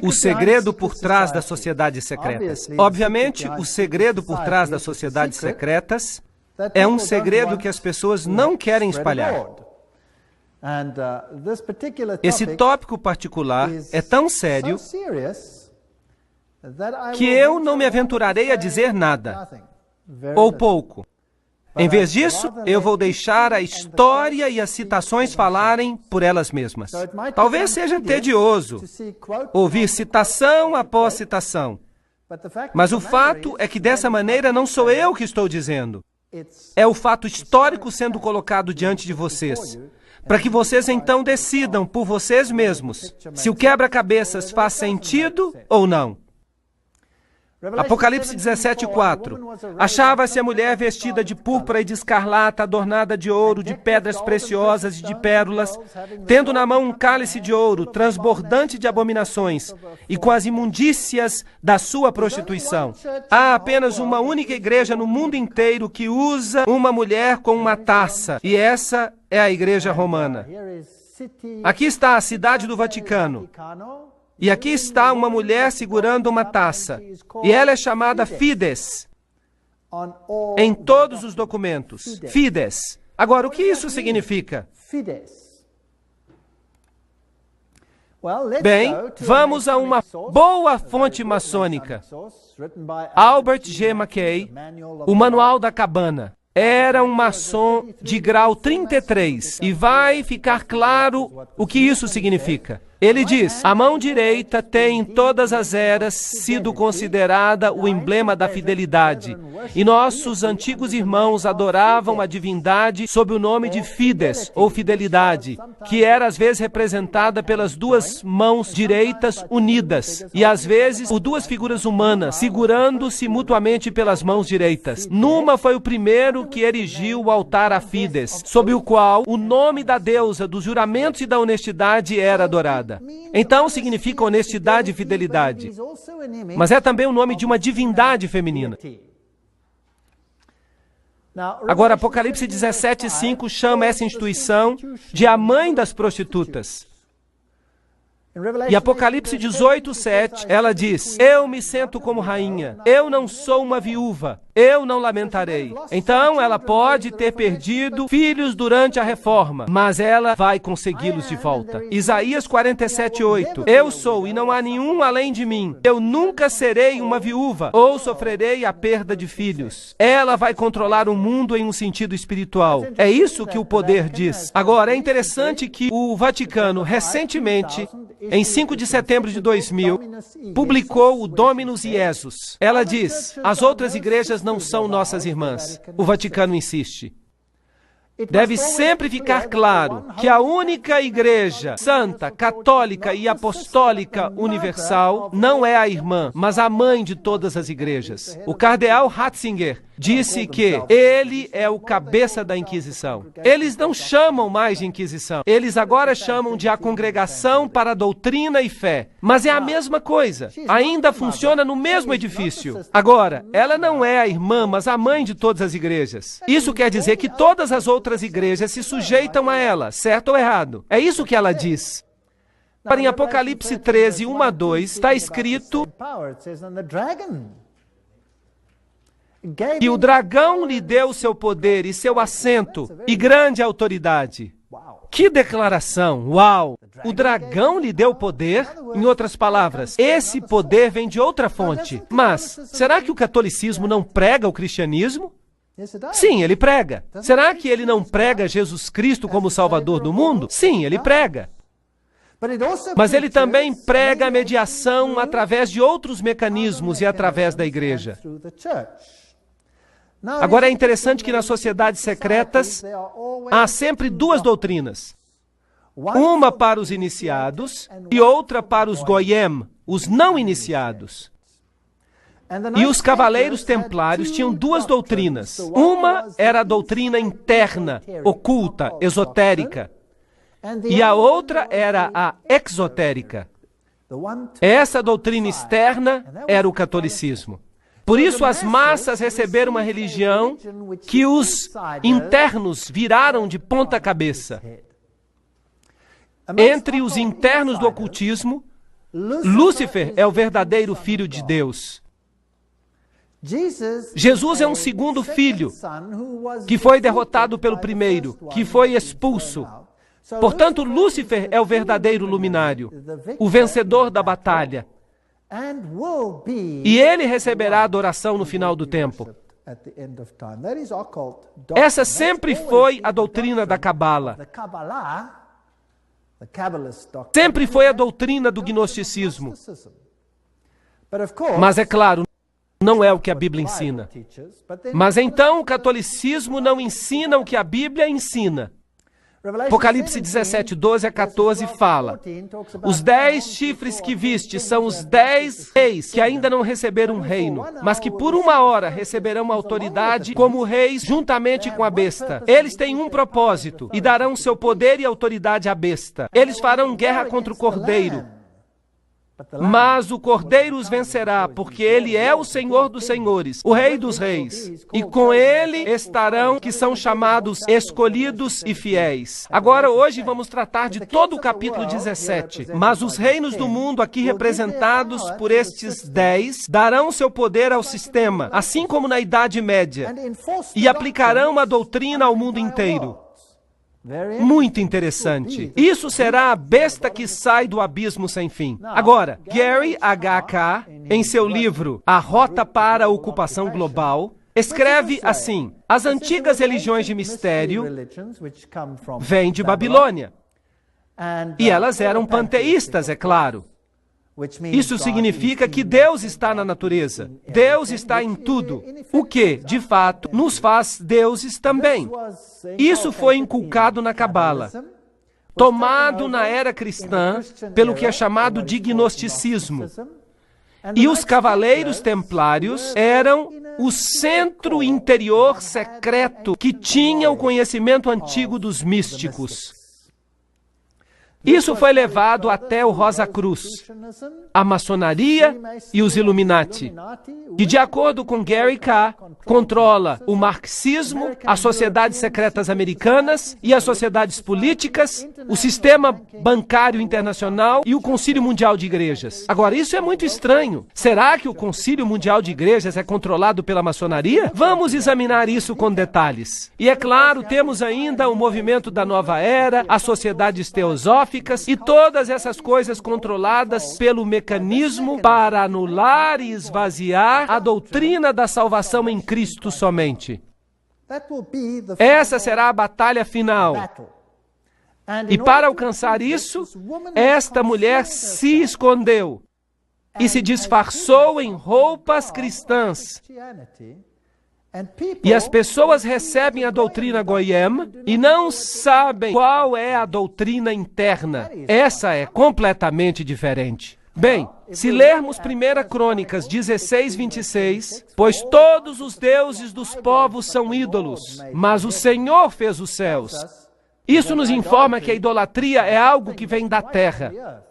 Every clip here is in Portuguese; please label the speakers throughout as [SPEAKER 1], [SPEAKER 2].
[SPEAKER 1] O segredo por trás das sociedades secretas. Obviamente, o segredo por trás das sociedades secretas é um segredo que as pessoas não querem espalhar. Esse tópico particular é tão sério que eu não me aventurarei a dizer nada, ou pouco. Em vez disso, eu vou deixar a história e as citações falarem por elas mesmas. Talvez seja tedioso ouvir citação após citação, mas o fato é que dessa maneira não sou eu que estou dizendo. É o fato histórico sendo colocado diante de vocês, para que vocês então decidam por vocês mesmos se o quebra-cabeças faz sentido ou não. Apocalipse 17:4. Achava-se a mulher vestida de púrpura e de escarlata, adornada de ouro, de pedras preciosas e de pérolas, tendo na mão um cálice de ouro, transbordante de abominações, e com as imundícias da sua prostituição. Há apenas uma única igreja no mundo inteiro que usa uma mulher com uma taça, e essa é a Igreja Romana. Aqui está a cidade do Vaticano. E aqui está uma mulher segurando uma taça. E ela é chamada Fides em todos os documentos. Fides. Agora, o que isso significa? Bem, vamos a uma boa fonte maçônica. Albert G. Mackay, o Manual da Cabana. Era um maçom de grau 33. E vai ficar claro o que isso significa. Ele diz: a mão direita tem em todas as eras sido considerada o emblema da fidelidade. E nossos antigos irmãos adoravam a divindade sob o nome de Fides, ou fidelidade, que era às vezes representada pelas duas mãos direitas unidas, e às vezes por duas figuras humanas, segurando-se mutuamente pelas mãos direitas. Numa foi o primeiro que erigiu o altar a Fides, sob o qual o nome da deusa dos juramentos e da honestidade era adorado. Então significa honestidade e fidelidade, mas é também o nome de uma divindade feminina. Agora, Apocalipse 17:5 chama essa instituição de a mãe das prostitutas. E Apocalipse 18:7, ela diz: eu me sento como rainha, eu não sou uma viúva, eu não lamentarei. Então ela pode ter perdido filhos durante a reforma, mas ela vai consegui-los de volta. Isaías 47:8, eu sou e não há nenhum além de mim, eu nunca serei uma viúva, ou sofrerei a perda de filhos. Ela vai controlar o mundo em um sentido espiritual. É isso que o poder diz. Agora, é interessante que o Vaticano, recentemente, em 5 de setembro de 2000, publicou o Dominus Iesus. Ela diz: as outras igrejas não são nossas irmãs. O Vaticano insiste. Deve sempre ficar claro que a única igreja santa, católica e apostólica universal não é a irmã, mas a mãe de todas as igrejas. O cardeal Ratzinger disse que ele é o cabeça da Inquisição. Eles não chamam mais de Inquisição. Eles agora chamam de a Congregação para a Doutrina e Fé. Mas é a mesma coisa. Ainda funciona no mesmo edifício. Agora, ela não é a irmã, mas a mãe de todas as igrejas. Isso quer dizer que todas as outras igrejas se sujeitam a ela, certo ou errado? É isso que ela diz. Para em Apocalipse 13, 1-2, está escrito que o dragão lhe deu seu poder e seu assento e grande autoridade. Que declaração! Uau! O dragão lhe deu poder? Em outras palavras, esse poder vem de outra fonte. Mas, será que o catolicismo não prega o cristianismo? Sim, ele prega. Será que ele não prega Jesus Cristo como Salvador do mundo? Sim, ele prega. Mas ele também prega a mediação através de outros mecanismos e através da igreja. Agora é interessante que nas sociedades secretas há sempre duas doutrinas. Uma para os iniciados e outra para os goyim, os não iniciados. E os cavaleiros templários tinham duas doutrinas. Uma era a doutrina interna, oculta, esotérica. E a outra era a exotérica. Essa doutrina externa era o catolicismo. Por isso as massas receberam uma religião que os internos viraram de ponta cabeça. Entre os internos do ocultismo, Lúcifer é o verdadeiro filho de Deus. Jesus é um segundo filho que foi derrotado pelo primeiro, que foi expulso. Portanto, Lúcifer é o verdadeiro luminário, o vencedor da batalha. E ele receberá adoração no final do tempo. Essa sempre foi a doutrina da Cabala. Sempre foi a doutrina do gnosticismo. Mas é claro, não é o que a Bíblia ensina. Mas então o catolicismo não ensina o que a Bíblia ensina. Apocalipse 17, 12 a 14 fala: os 10 chifres que viste são os 10 reis que ainda não receberam um reino, mas que por uma hora receberão autoridade como reis juntamente com a besta. Eles têm um propósito e darão seu poder e autoridade à besta. Eles farão guerra contra o Cordeiro. Mas o Cordeiro os vencerá, porque ele é o Senhor dos senhores, o Rei dos reis. E com ele estarão que são chamados escolhidos e fiéis. Agora, hoje, vamos tratar de todo o capítulo 17. Mas os reinos do mundo, aqui representados por estes 10, darão seu poder ao sistema, assim como na Idade Média, e aplicarão a doutrina ao mundo inteiro. Muito interessante. Isso será a besta que sai do abismo sem fim. Agora, Gary H.K., em seu livro A Rota para a Ocupação Global, escreve assim: as antigas religiões de mistério vêm de Babilônia. E elas eram panteístas, é claro. Isso significa que Deus está na natureza. Deus está em tudo. O que, de fato, nos faz deuses também. Isso foi inculcado na Cabala, tomado na era cristã pelo que é chamado de gnosticismo. E os cavaleiros templários eram o centro interior secreto que tinha o conhecimento antigo dos místicos. Isso foi levado até o Rosa Cruz, a maçonaria e os Illuminati, que, de acordo com Gary K., controla o marxismo, as sociedades secretas americanas e as sociedades políticas, o sistema bancário internacional e o Concílio Mundial de Igrejas. Agora, isso é muito estranho. Será que o Concílio Mundial de Igrejas é controlado pela maçonaria? Vamos examinar isso com detalhes. E é claro, temos ainda o movimento da Nova Era, as sociedades teosóficas, e todas essas coisas controladas pelo mecanismo para anular e esvaziar a doutrina da salvação em Cristo somente. Essa será a batalha final. E para alcançar isso, esta mulher se escondeu e se disfarçou em roupas cristãs. E as pessoas recebem a doutrina Goyim e não sabem qual é a doutrina interna. Essa é completamente diferente. Bem, se lermos 1 Crônicas 16, 26, pois todos os deuses dos povos são ídolos, mas o Senhor fez os céus. Isso nos informa que a idolatria é algo que vem da terra.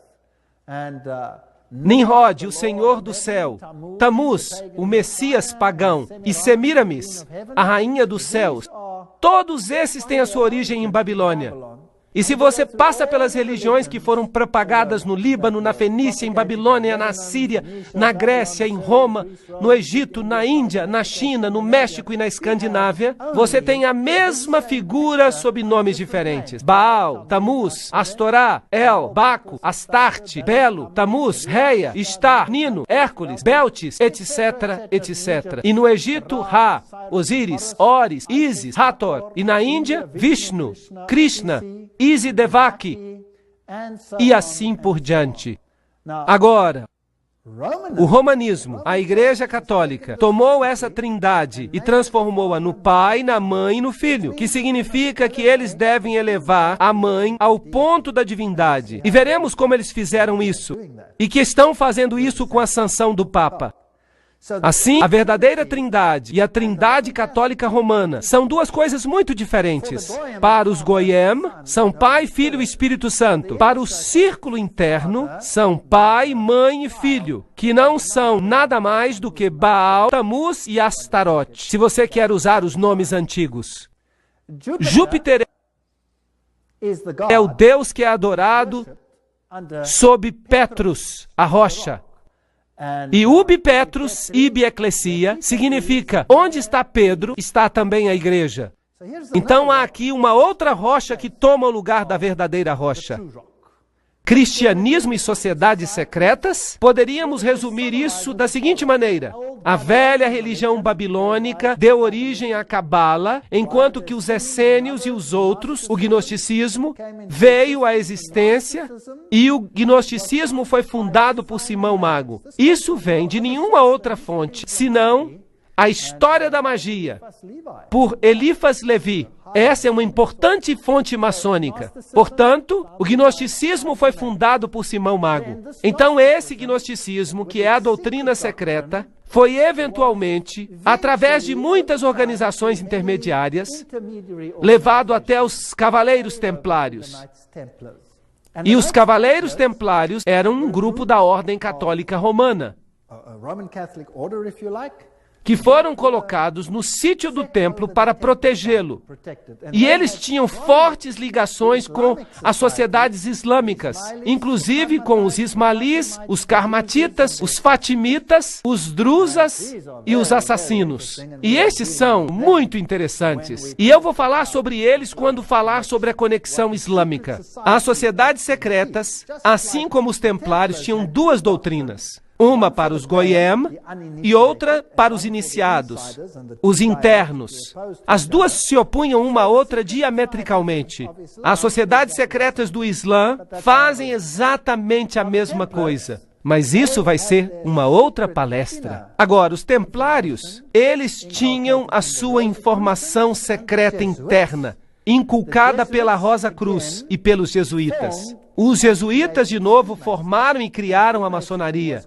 [SPEAKER 1] Nimrod, o Senhor do céu, Tamuz, o Messias pagão, e Semiramis, a rainha dos céus, todos esses têm a sua origem em Babilônia. E se você passa pelas religiões que foram propagadas no Líbano, na Fenícia, em Babilônia, na Síria, na Grécia, em Roma, no Egito, na Índia, na China, no México e na Escandinávia, você tem a mesma figura sob nomes diferentes. Baal, Tamuz, Astorá, El, Baco, Astarte, Belo, Tamuz, Reia, Istar, Nino, Hércules, Beltis, etc., etc. E no Egito, Ra, Osíris, Oris, Isis, Hathor. E na Índia, Vishnu, Krishna, Isidevaki, e assim por diante. Agora, o romanismo, a Igreja Católica, tomou essa trindade e transformou-a no Pai, na Mãe e no Filho, que significa que eles devem elevar a Mãe ao ponto da divindade. E veremos como eles fizeram isso, e que estão fazendo isso com a sanção do Papa. Assim, a verdadeira trindade e a trindade católica romana são duas coisas muito diferentes. Para os Goyim, são Pai, Filho e Espírito Santo. Para o círculo interno, são Pai, Mãe e Filho, que não são nada mais do que Baal, Tamuz e Astarote, se você quer usar os nomes antigos. Júpiter é o Deus que é adorado sob Petrus, a rocha. E ubi Petrus, ibi ecclesia, significa, onde está Pedro, está também a igreja. Então há aqui uma outra rocha que toma o lugar da verdadeira rocha. Cristianismo e sociedades secretas? Poderíamos resumir isso da seguinte maneira: a velha religião babilônica deu origem à Cabala, enquanto que os essênios e os outros, o gnosticismo, veio à existência e o gnosticismo foi fundado por Simão Mago. Isso vem de nenhuma outra fonte, senão a história da magia, por Eliphas Levi. Essa é uma importante fonte maçônica. Portanto, o gnosticismo foi fundado por Simão Mago. Então, esse gnosticismo, que é a doutrina secreta, foi eventualmente, através de muitas organizações intermediárias, levado até os Cavaleiros Templários. E os Cavaleiros Templários eram um grupo da Ordem Católica Romana, que foram colocados no sítio do templo para protegê-lo. E eles tinham fortes ligações com as sociedades islâmicas, inclusive com os ismaelis, os carmatitas, os fatimitas, os druzas e os assassinos. E estes são muito interessantes. E eu vou falar sobre eles quando falar sobre a conexão islâmica. As sociedades secretas, assim como os templários, tinham duas doutrinas. Uma para os Goyim e outra para os iniciados, os internos. As duas se opunham uma à outra diametricalmente. As sociedades secretas do Islã fazem exatamente a mesma coisa. Mas isso vai ser uma outra palestra. Agora, os templários, eles tinham a sua informação secreta interna, inculcada pela Rosa Cruz e pelos jesuítas. Os jesuítas, de novo, formaram e criaram a maçonaria.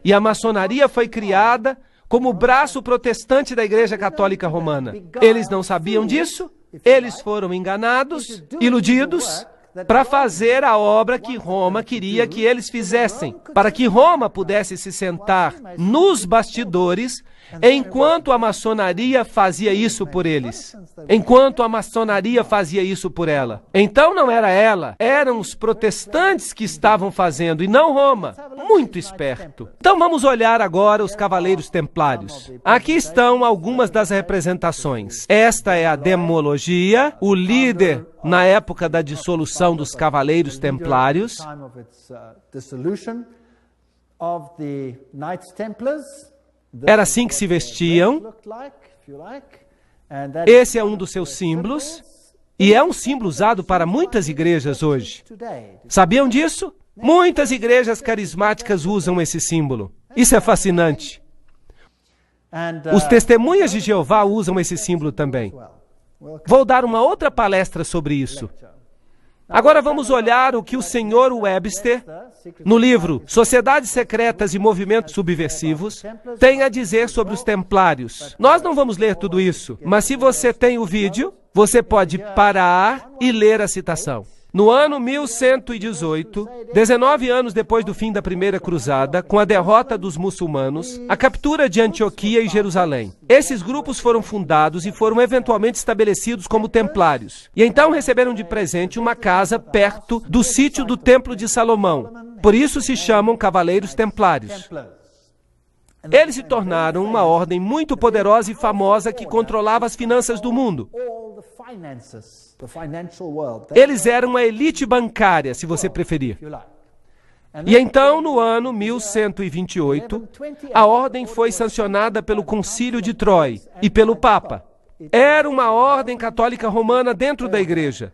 [SPEAKER 1] E a maçonaria foi criada como braço protestante da Igreja Católica Romana. Eles não sabiam disso, eles foram enganados, iludidos, para fazer a obra que Roma queria que eles fizessem, para que Roma pudesse se sentar nos bastidores, enquanto a maçonaria fazia isso por eles, enquanto a maçonaria fazia isso por ela. Então não era ela, eram os protestantes que estavam fazendo, e não Roma. Muito esperto. Então vamos olhar agora os Cavaleiros Templários. Aqui estão algumas das representações. Esta é a demologia, o líder na época da dissolução dos Cavaleiros Templários. Era assim que se vestiam. Esse é um dos seus símbolos, e é um símbolo usado para muitas igrejas hoje. Sabiam disso? Muitas igrejas carismáticas usam esse símbolo. Isso é fascinante. Os testemunhas de Jeová usam esse símbolo também. Vou dar uma outra palestra sobre isso. Agora vamos olhar o que o Sr. Webster, no livro Sociedades Secretas e Movimentos Subversivos, tem a dizer sobre os templários. Nós não vamos ler tudo isso, mas se você tem o vídeo, você pode parar e ler a citação. No ano 1118, 19 anos depois do fim da Primeira Cruzada, com a derrota dos muçulmanos, a captura de Antioquia e Jerusalém. Esses grupos foram fundados e foram eventualmente estabelecidos como templários. E então receberam de presente uma casa perto do sítio do Templo de Salomão. Por isso se chamam Cavaleiros Templários. Eles se tornaram uma ordem muito poderosa e famosa que controlava as finanças do mundo. Eles eram a elite bancária, se você preferir. E então, no ano 1128, a ordem foi sancionada pelo Concílio de Troy e pelo Papa. Era uma ordem católica romana dentro da igreja.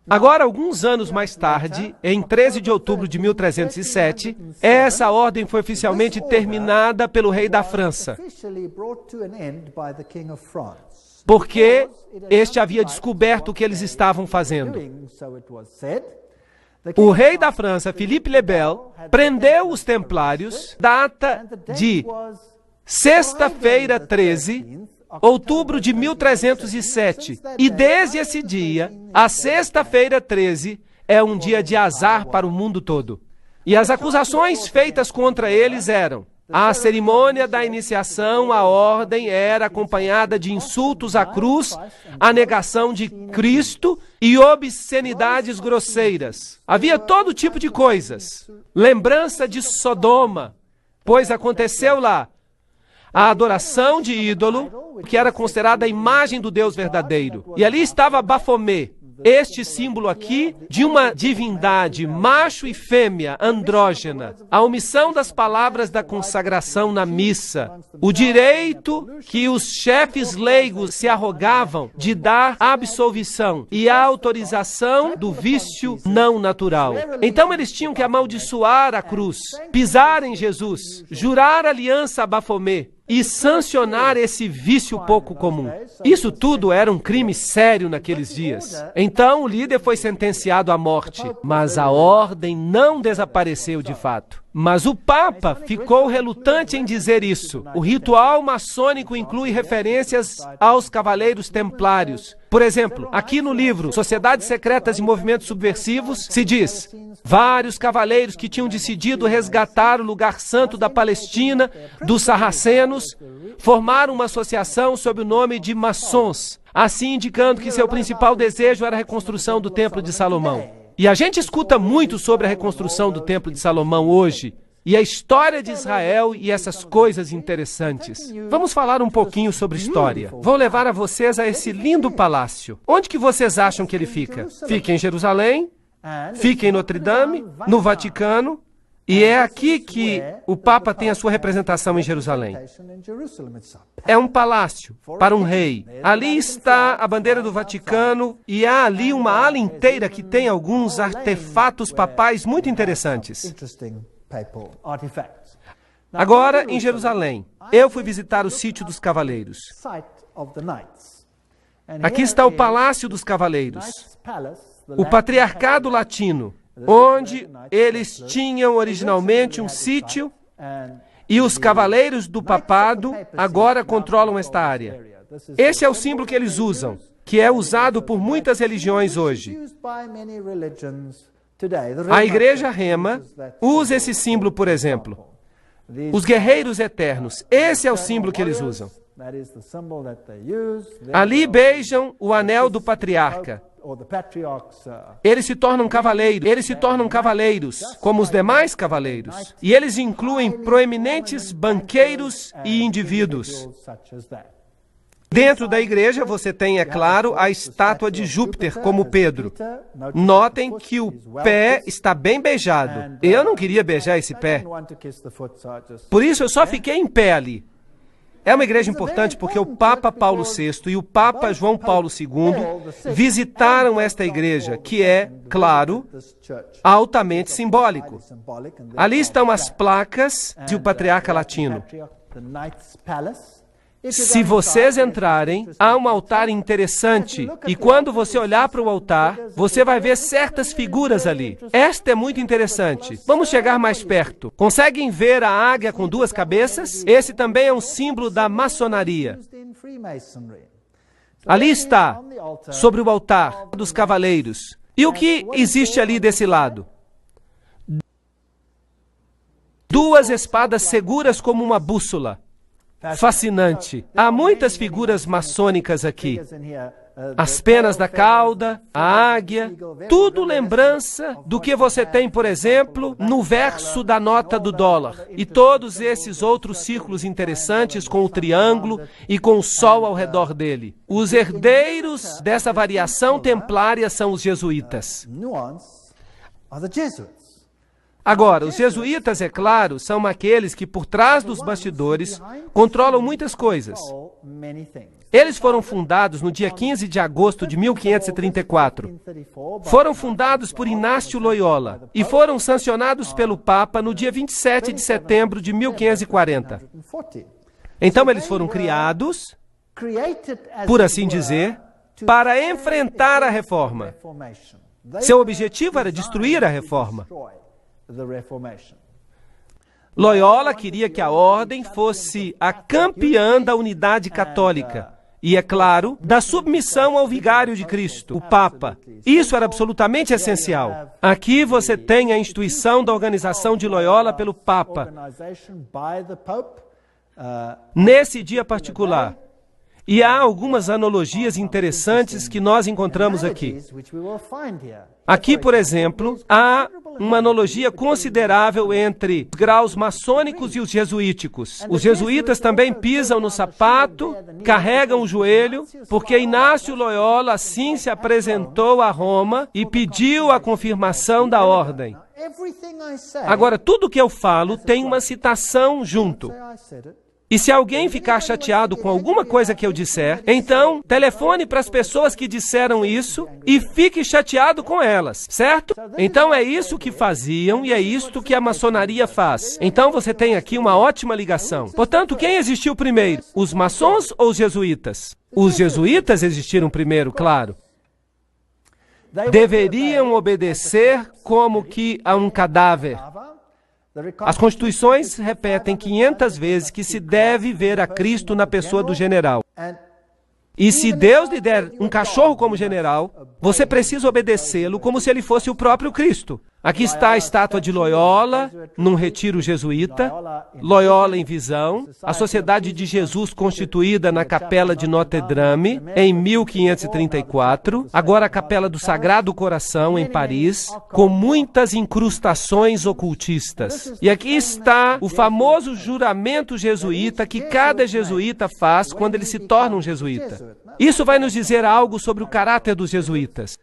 [SPEAKER 1] Agora, alguns anos mais tarde, em 13 de outubro de 1307, essa ordem foi oficialmente terminada pelo rei da França, porque este havia descoberto o que eles estavam fazendo. O rei da França, Philippe le Bel, prendeu os templários, data de sexta-feira 13, outubro de 1307. E desde esse dia, a sexta-feira 13 é um dia de azar para o mundo todo. E as acusações feitas contra eles eram: A cerimônia da iniciação à ordem era acompanhada de insultos à cruz, a negação de Cristo e obscenidades grosseiras. Havia todo tipo de coisas. Lembrança de Sodoma, pois aconteceu lá a adoração de ídolo, que era considerada a imagem do Deus verdadeiro. E ali estava Bafomé, este símbolo aqui de uma divindade, macho e fêmea, andrógena. A omissão das palavras da consagração na missa. O direito que os chefes leigos se arrogavam de dar absolvição e a autorização do vício não natural. Então eles tinham que amaldiçoar a cruz, pisar em Jesus, jurar aliança a Bafomé e sancionar esse vício pouco comum. Isso tudo era um crime sério naqueles dias. Então o líder foi sentenciado à morte, mas a ordem não desapareceu de fato. Mas o Papa ficou relutante em dizer isso. O ritual maçônico inclui referências aos cavaleiros templários. Por exemplo, aqui no livro Sociedades Secretas e Movimentos Subversivos, se diz: vários cavaleiros que tinham decidido resgatar o lugar santo da Palestina, dos sarracenos, formaram uma associação sob o nome de maçons, assim indicando que seu principal desejo era a reconstrução do Templo de Salomão. E a gente escuta muito sobre a reconstrução do Templo de Salomão hoje, e a história de Israel e essas coisas interessantes. Vamos falar um pouquinho sobre história. Vou levar a vocês a esse lindo palácio. Onde que vocês acham que ele fica? Fica em Jerusalém, fica em Notre Dame, no Vaticano, e é aqui que o Papa tem a sua representação em Jerusalém. É um palácio para um rei. Ali está a bandeira do Vaticano e há ali uma ala inteira que tem alguns artefatos papais muito interessantes. Agora, em Jerusalém, eu fui visitar o sítio dos cavaleiros. Aqui está o Palácio dos Cavaleiros, o Patriarcado Latino, onde eles tinham originalmente um sítio, e os cavaleiros do papado agora controlam esta área. Esse é o símbolo que eles usam, que é usado por muitas religiões hoje. A Igreja Rema usa esse símbolo, por exemplo. Os guerreiros eternos, esse é o símbolo que eles usam. Ali beijam o anel do patriarca. Eles se tornam cavaleiros, como os demais cavaleiros. E eles incluem proeminentes banqueiros e indivíduos. Dentro da igreja você tem, é claro, a estátua de Júpiter, como Pedro. Notem que o pé está bem beijado. Eu não queria beijar esse pé. Por isso eu só fiquei em pé ali. É uma igreja importante porque o Papa Paulo VI e o Papa João Paulo II visitaram esta igreja, que é, claro, altamente simbólico. Ali estão as placas de o Patriarca Latino. Se vocês entrarem, há um altar interessante, e quando você olhar para o altar, você vai ver certas figuras ali. Esta é muito interessante. Vamos chegar mais perto. Conseguem ver a águia com duas cabeças? Esse também é um símbolo da maçonaria. Ali está, sobre o altar dos cavaleiros. E o que existe ali desse lado? Duas espadas seguras como uma bússola. Fascinante. Há muitas figuras maçônicas aqui. As penas da cauda, a águia, tudo lembrança do que você tem, por exemplo, no verso da nota do dólar. E todos esses outros círculos interessantes com o triângulo e com o sol ao redor dele. Os herdeiros dessa variação templária são os jesuítas. Agora, os jesuítas, é claro, são aqueles que por trás dos bastidores controlam muitas coisas. Eles foram fundados no dia 15 de agosto de 1534. Foram fundados por Inácio Loyola e foram sancionados pelo Papa no dia 27 de setembro de 1540. Então eles foram criados, por assim dizer, para enfrentar a reforma. Seu objetivo era destruir a reforma. Loyola queria que a ordem fosse a campeã da unidade católica e, é claro, da submissão ao vigário de Cristo, o Papa. Isso era absolutamente essencial. Aqui você tem a instituição da organização de Loyola pelo Papa. Nesse dia particular. E há algumas analogias interessantes que nós encontramos aqui. Aqui, por exemplo, há uma analogia considerável entre os graus maçônicos e os jesuíticos. Os jesuítas também pisam no sapato, carregam o joelho, porque Inácio Loyola assim se apresentou a Roma e pediu a confirmação da ordem. Agora, tudo que eu falo tem uma citação junto. E se alguém ficar chateado com alguma coisa que eu disser, então telefone para as pessoas que disseram isso e fique chateado com elas, certo? Então é isso que faziam e é isto que a maçonaria faz. Então você tem aqui uma ótima ligação. Portanto, quem existiu primeiro? Os maçons ou os jesuítas? Os jesuítas existiram primeiro, claro. Deveriam obedecer como que a um cadáver. As constituições repetem 500 vezes que se deve ver a Cristo na pessoa do general. E se Deus lhe der um cachorro como general, você precisa obedecê-lo como se ele fosse o próprio Cristo. Aqui está a estátua de Loyola, num retiro jesuíta, Loyola em visão, a Sociedade de Jesus constituída na Capela de Notre-Dame, em 1534, agora a Capela do Sagrado Coração, em Paris, com muitas incrustações ocultistas. E aqui está o famoso juramento jesuíta que cada jesuíta faz quando ele se torna um jesuíta. Isso vai nos dizer algo sobre o caráter dos jesuítas.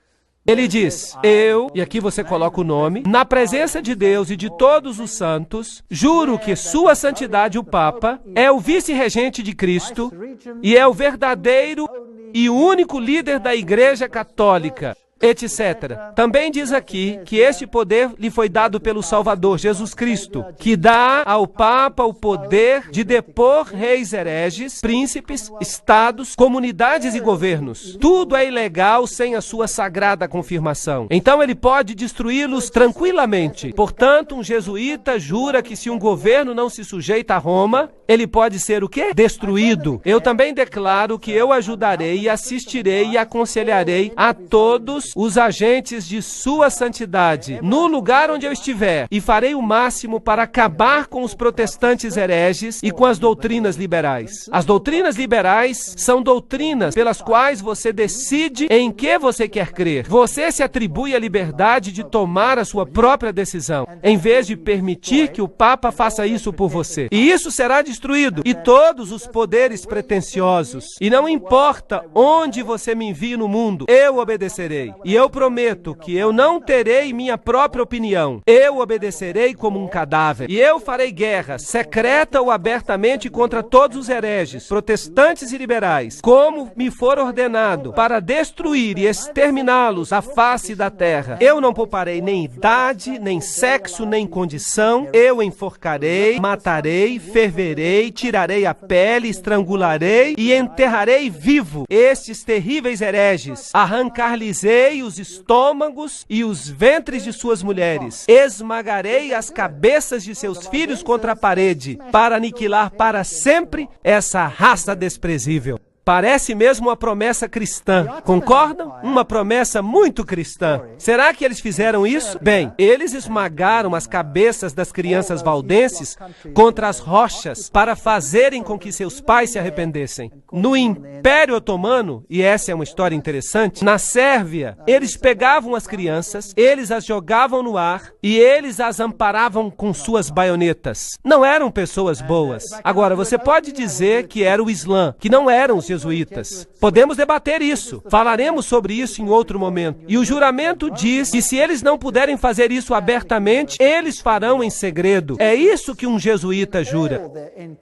[SPEAKER 1] Ele diz, eu, e aqui você coloca o nome, na presença de Deus e de todos os santos, juro que Sua Santidade o Papa é o vice-regente de Cristo e é o verdadeiro e único líder da Igreja Católica, etc. Também diz aqui que este poder lhe foi dado pelo Salvador, Jesus Cristo, que dá ao Papa o poder de depor reis hereges, príncipes, estados, comunidades e governos. Tudo é ilegal sem a sua sagrada confirmação. Então ele pode destruí-los tranquilamente. Portanto, um jesuíta jura que se um governo não se sujeita a Roma, ele pode ser o quê? Destruído. Eu também declaro que eu ajudarei, assistirei e aconselharei a todos os agentes de Sua Santidade, no lugar onde eu estiver, e farei o máximo para acabar com os protestantes hereges e com as doutrinas liberais. As doutrinas liberais são doutrinas pelas quais você decide em que você quer crer. Você se atribui a liberdade de tomar a sua própria decisão, em vez de permitir que o Papa faça isso por você. E isso será destruído, e todos os poderes pretensiosos. E não importa onde você me envie no mundo, eu obedecerei. E eu prometo que eu não terei minha própria opinião. Eu obedecerei como um cadáver. E eu farei guerra, secreta ou abertamente, contra todos os hereges, protestantes e liberais, como me for ordenado, para destruir e exterminá-los à face da terra. Eu não pouparei nem idade, nem sexo, nem condição. Eu enforcarei, matarei, ferverei, tirarei a pele, estrangularei e enterrarei vivo estes terríveis hereges. Arrancar-lhes-ei os estômagos e os ventres de suas mulheres. Esmagarei as cabeças de seus filhos contra a parede, para aniquilar para sempre essa raça desprezível. Parece mesmo uma promessa cristã, concordam? Uma promessa muito cristã. Será que eles fizeram isso? Bem, eles esmagaram as cabeças das crianças valdenses contra as rochas para fazerem com que seus pais se arrependessem. No Império Otomano, e essa é uma história interessante, na Sérvia, eles pegavam as crianças, eles as jogavam no ar e eles as amparavam com suas baionetas. Não eram pessoas boas. Agora, você pode dizer que era o Islã, que não eram os jesuítas. Podemos debater isso. Falaremos sobre isso em outro momento. E o juramento diz que se eles não puderem fazer isso abertamente, eles farão em segredo. É isso que um jesuíta jura.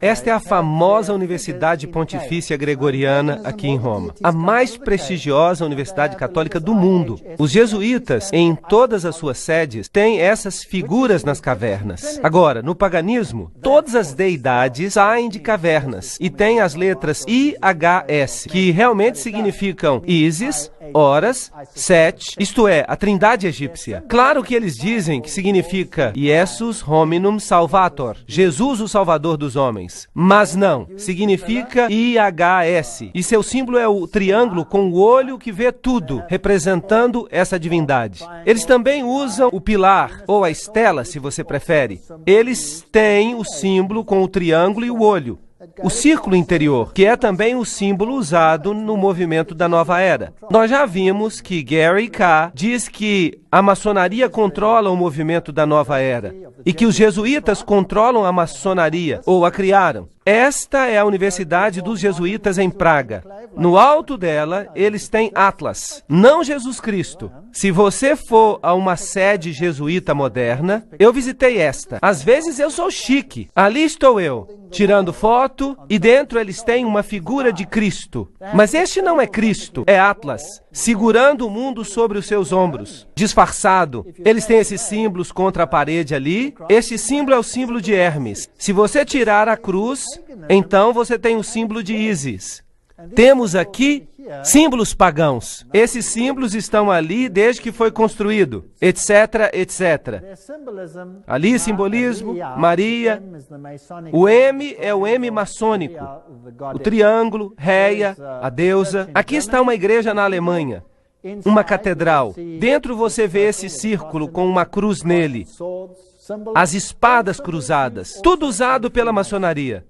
[SPEAKER 1] Esta é a famosa Universidade Pontifícia Gregoriana aqui em Roma. A mais prestigiosa universidade católica do mundo. Os jesuítas, em todas as suas sedes, têm essas figuras nas cavernas. Agora, no paganismo, todas as deidades saem de cavernas e têm as letras IHS, que realmente significam Ísis, Horas, Set, isto é, a trindade egípcia. Claro que eles dizem que significa Jesus hominum salvator, Jesus o Salvador dos homens. Mas não, significa IHS. E seu símbolo é o triângulo com o olho que vê tudo, representando essa divindade. Eles também usam o pilar, ou a estela, se você prefere. Eles têm o símbolo com o triângulo e o olho. O círculo interior, que é também o símbolo usado no movimento da Nova Era. Nós já vimos que Gary K. diz que a maçonaria controla o movimento da Nova Era e que os jesuítas controlam a maçonaria, ou a criaram. Esta é a Universidade dos Jesuítas em Praga. No alto dela, eles têm Atlas, não Jesus Cristo. Se você for a uma sede jesuíta moderna, eu visitei esta. Às vezes eu sou chique. Ali estou eu, tirando foto, e dentro eles têm uma figura de Cristo. Mas este não é Cristo, é Atlas, segurando o mundo sobre os seus ombros, disfarçado. Eles têm esses símbolos contra a parede ali. Este símbolo é o símbolo de Hermes. Se você tirar a cruz, então você tem o símbolo de Ísis. Temos aqui símbolos pagãos. Esses símbolos estão ali desde que foi construído, etc, etc. Ali simbolismo, Maria. O M é o M maçônico. O triângulo, Réia, a deusa. Aqui está uma igreja na Alemanha, uma catedral. Dentro você vê esse círculo com uma cruz nele. As espadas cruzadas. Tudo usado pela maçonaria.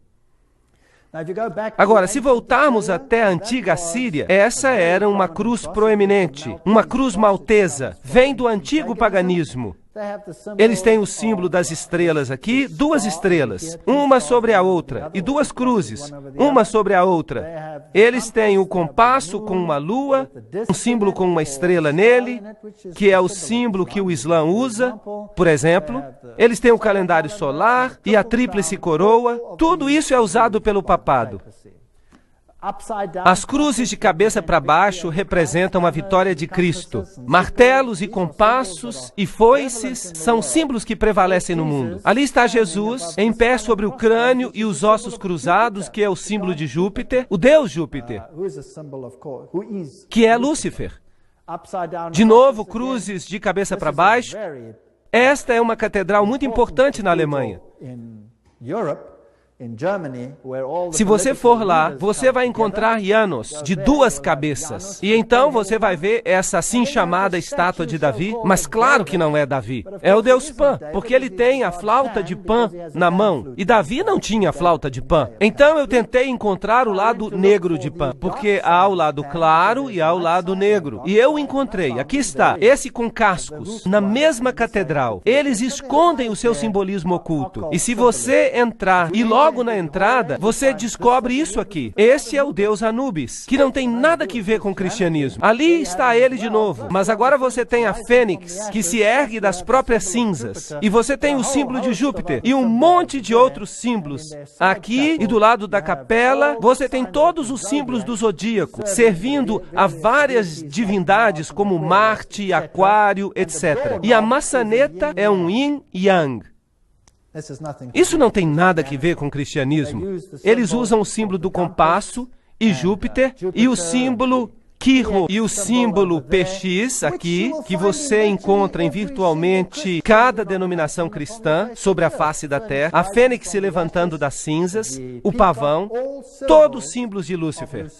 [SPEAKER 1] Agora, se voltarmos até a antiga Síria, essa era uma cruz proeminente, uma cruz maltesa, vem do antigo paganismo. Eles têm o símbolo das estrelas aqui, duas estrelas, uma sobre a outra, e duas cruzes, uma sobre a outra. Eles têm o compasso com uma lua, um símbolo com uma estrela nele, que é o símbolo que o Islã usa, por exemplo. Eles têm o calendário solar e a tríplice coroa. Tudo isso é usado pelo papado. As cruzes de cabeça para baixo representam a vitória de Cristo. Martelos e compassos e foices são símbolos que prevalecem no mundo. Ali está Jesus, em pé sobre o crânio e os ossos cruzados, que é o símbolo de Júpiter, o deus Júpiter, que é Lúcifer. De novo, cruzes de cabeça para baixo. Esta é uma catedral muito importante na Alemanha. Se você for lá, você vai encontrar Janos de duas cabeças. E então você vai ver essa assim chamada estátua de Davi, mas claro que não é Davi. É o deus Pan, porque ele tem a flauta de Pan na mão. E Davi não tinha flauta de Pan. Então eu tentei encontrar o lado negro de Pan, porque há o lado claro e há o lado negro. E eu encontrei. Aqui está, esse com cascos, na mesma catedral. Eles escondem o seu simbolismo oculto. E se você entrar e logo na entrada, você descobre isso aqui. Este é o deus Anubis, que não tem nada que ver com o cristianismo. Ali está ele de novo. Mas agora você tem a fênix, que se ergue das próprias cinzas. E você tem o símbolo de Júpiter e um monte de outros símbolos. Aqui e do lado da capela, você tem todos os símbolos do zodíaco, servindo a várias divindades como Marte, Aquário, etc. E a maçaneta é um yin e yang. Isso não tem nada a ver com o cristianismo. Eles usam o símbolo do compasso e Júpiter e o símbolo Quirro e o símbolo PX aqui, que você encontra em virtualmente cada denominação cristã sobre a face da terra, a fênix se levantando das cinzas, o pavão, todos símbolos de Lúcifer.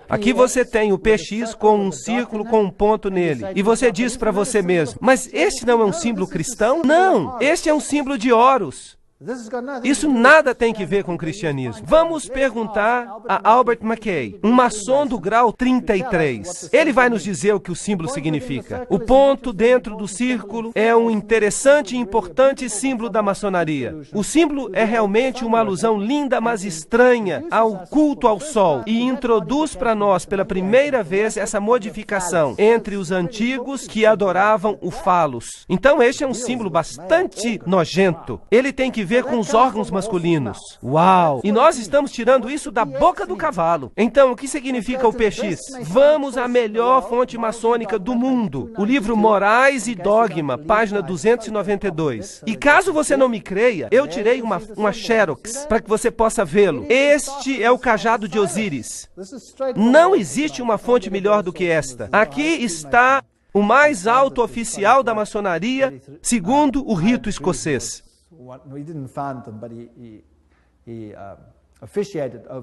[SPEAKER 1] Aqui você tem o PX com um círculo com um ponto nele. E você diz para você mesmo, mas este não é um símbolo cristão? Não, este é um símbolo de Horus. Isso nada tem que ver com o cristianismo. Vamos perguntar a Albert Mackay, um maçom do grau 33. Ele vai nos dizer o que o símbolo significa. O ponto dentro do círculo é um interessante e importante símbolo da maçonaria. O símbolo é realmente uma alusão linda, mas estranha ao culto ao sol e introduz para nós pela primeira vez essa modificação entre os antigos que adoravam o falos. Então este é um símbolo bastante nojento. Ele tem que ver ver com os órgãos masculinos. Uau! E nós estamos tirando isso da boca do cavalo. Então, o que significa o PX? Vamos à melhor fonte maçônica do mundo. O livro Morais e Dogma, página 292. E caso você não me creia, eu tirei uma xerox para que você possa vê-lo. Este é o cajado de Osíris. Não existe uma fonte melhor do que esta. Aqui está o mais alto oficial da maçonaria, segundo o rito escocês.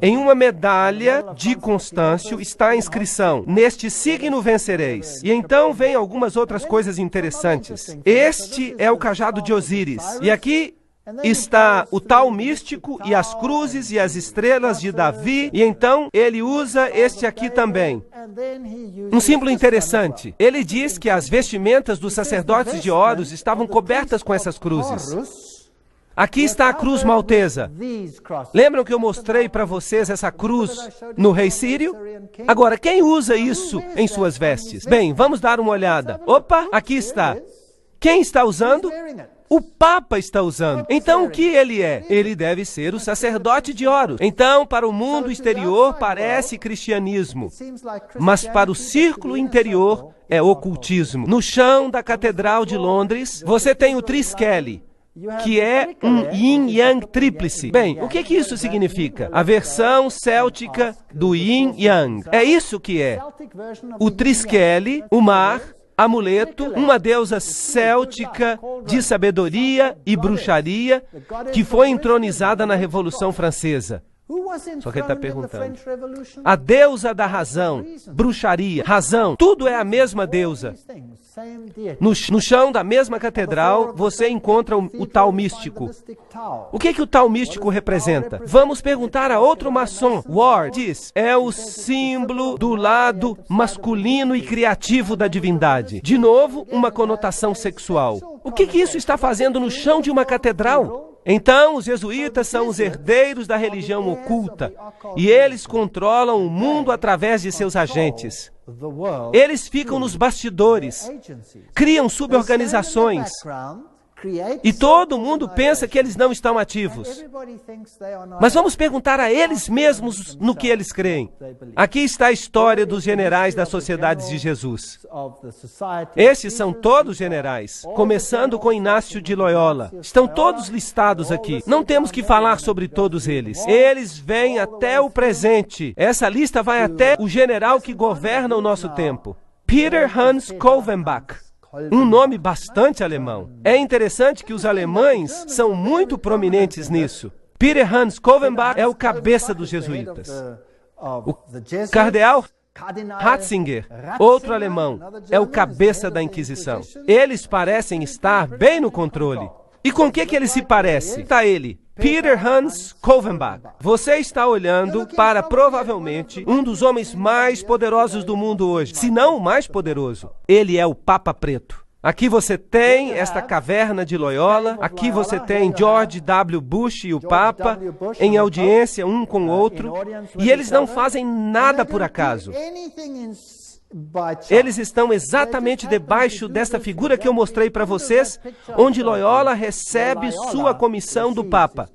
[SPEAKER 1] Em uma medalha de Constâncio está a inscrição: neste signo vencereis. E então vem algumas outras coisas interessantes. Este é o cajado de Osíris. E aqui está o tal místico e as cruzes e as estrelas de Davi, e então ele usa este aqui também. Um símbolo interessante. Ele diz que as vestimentas dos sacerdotes de Horus estavam cobertas com essas cruzes. Aqui está a cruz maltesa. Lembram que eu mostrei para vocês essa cruz no rei sírio? Agora, quem usa isso em suas vestes? Bem, vamos dar uma olhada. Opa, aqui está. Quem está usando? O Papa está usando. Então, o que ele é? Ele deve ser o sacerdote de Horus. Então, para o mundo exterior, parece cristianismo. Mas para o círculo interior, é ocultismo. No chão da Catedral de Londres, você tem o Triskele, que é um yin-yang tríplice. Bem, o que isso significa? A versão céltica do yin-yang. É isso que é. O Triskele, o mar, amuleto, uma deusa céltica de sabedoria e bruxaria que foi entronizada na Revolução Francesa. Só que ele está perguntando. A deusa da razão, bruxaria, razão, tudo é a mesma deusa. No chão da mesma catedral, você encontra o tal místico. O que o tal místico representa? Vamos perguntar a outro maçom. Ward diz, é o símbolo do lado masculino e criativo da divindade. De novo, uma conotação sexual. O que isso está fazendo no chão de uma catedral? Então, os jesuítas são os herdeiros da religião oculta, e eles controlam o mundo através de seus agentes. Eles ficam nos bastidores, criam suborganizações, e todo mundo pensa que eles não estão ativos. Mas vamos perguntar a eles mesmos no que eles creem. Aqui está a história dos generais das sociedades de Jesus. Esses são todos generais, começando com Inácio de Loyola. Estão todos listados aqui. Não temos que falar sobre todos eles. Eles vêm até o presente. Essa lista vai até o general que governa o nosso tempo. Peter Hans Kolvenbach. Um nome bastante alemão. É interessante que os alemães são muito prominentes nisso. Peter Hans Kolvenbach é o cabeça dos jesuítas. O cardeal Ratzinger, outro alemão, é o cabeça da Inquisição. Eles parecem estar bem no controle. E com que ele se parece? Está ele, Peter Hans Kolvenbach. Você está olhando para, provavelmente, um dos homens mais poderosos do mundo hoje, se não o mais poderoso. Ele é o Papa Preto. Aqui você tem esta caverna de Loyola, aqui você tem George W. Bush e o Papa em audiência um com o outro, e eles não fazem nada por acaso. Eles estão exatamente debaixo desta figura que eu mostrei para vocês, onde Loyola recebe sua comissão do Papa.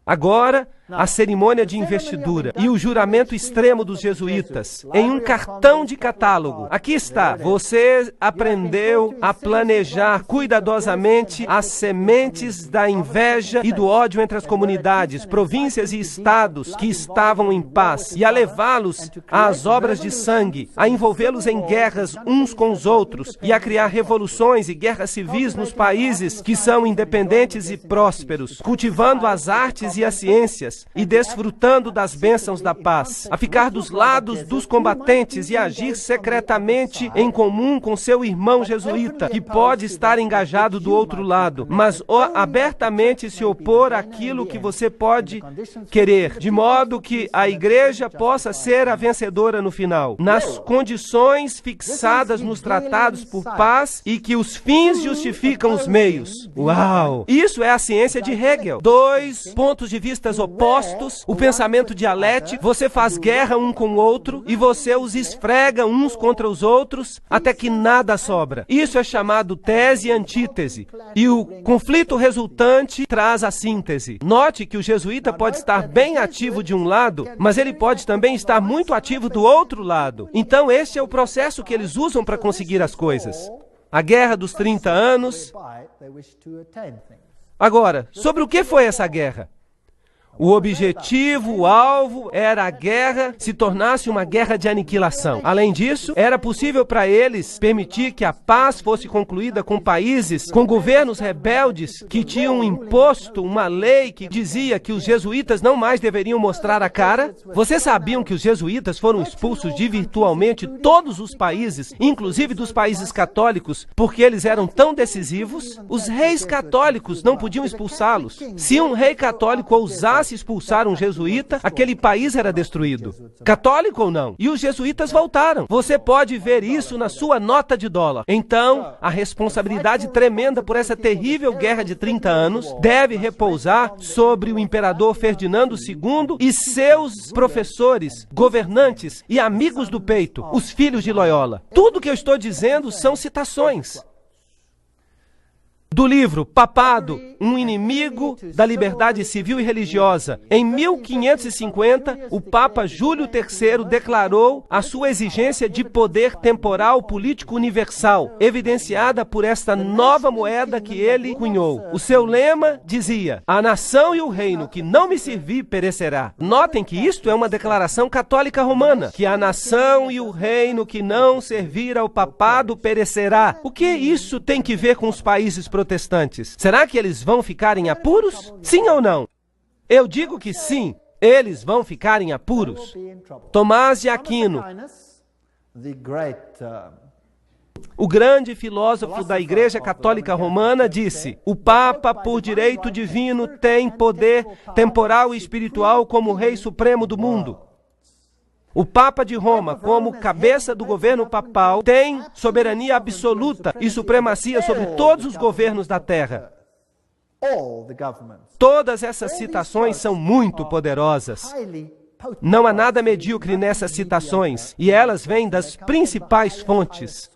[SPEAKER 1] Agora, a cerimônia de investidura e o juramento extremo dos jesuítas, em um cartão de catálogo. Aqui está. Você aprendeu a planejar cuidadosamente as sementes da inveja e do ódio entre as comunidades, províncias e estados que estavam em paz, e a levá-los às obras de sangue, a envolvê-los em guerras uns com os outros, e a criar revoluções e guerras civis nos países que são independentes e prósperos, cultivando as artes e as ciências, e desfrutando das bênçãos da paz, a ficar dos lados dos combatentes e agir secretamente em comum com seu irmão jesuíta, que pode estar engajado do outro lado, mas abertamente se opor àquilo que você pode querer, de modo que a igreja possa ser a vencedora no final, nas condições fixadas nos tratados por paz, e que os fins justificam os meios. Uau! Isso é a ciência de Hegel. 2 pontos pontos de vista opostos, o pensamento dialético, você faz guerra um com o outro e você os esfrega uns contra os outros até que nada sobra. Isso é chamado tese e antítese. E o conflito resultante traz a síntese. Note que o jesuíta pode estar bem ativo de um lado, mas ele pode também estar muito ativo do outro lado. Então, este é o processo que eles usam para conseguir as coisas. A Guerra dos 30 Anos. Agora, sobre o que foi essa guerra? O objetivo, o alvo, era a guerra se tornasse uma guerra de aniquilação. Além disso, era possível para eles permitir que a paz fosse concluída com países, com governos rebeldes que tinham imposto uma lei que dizia que os jesuítas não mais deveriam mostrar a cara. Vocês sabiam que os jesuítas foram expulsos de virtualmente todos os países, inclusive dos países católicos, porque eles eram tão decisivos? Os reis católicos não podiam expulsá-los. Se um rei católico ousasse expulsar um jesuíta, aquele país era destruído. Católico ou não? E os jesuítas voltaram. Você pode ver isso na sua nota de dólar. Então, a responsabilidade tremenda por essa terrível guerra de 30 anos deve repousar sobre o imperador Ferdinando II e seus professores, governantes e amigos do peito, os filhos de Loyola. Tudo que eu estou dizendo são citações do livro Papado, um inimigo da liberdade civil e religiosa. Em 1550, o Papa Júlio III declarou a sua exigência de poder temporal político universal, evidenciada por esta nova moeda que ele cunhou. O seu lema dizia: a nação e o reino que não me servir perecerá. Notem que isto é uma declaração católica romana, que a nação e o reino que não servir ao papado perecerá. O que isso tem que ver com os países protestantes? Será que eles vão ficar em apuros? Sim ou não? Eu digo que sim, eles vão ficar em apuros. Tomás de Aquino, o grande filósofo da Igreja Católica Romana, disse: o Papa, por direito divino, tem poder temporal e espiritual como Rei Supremo do mundo. O Papa de Roma, como cabeça do governo papal, tem soberania absoluta e supremacia sobre todos os governos da terra. Todas essas citações são muito poderosas. Não há nada medíocre nessas citações, e elas vêm das principais fontes.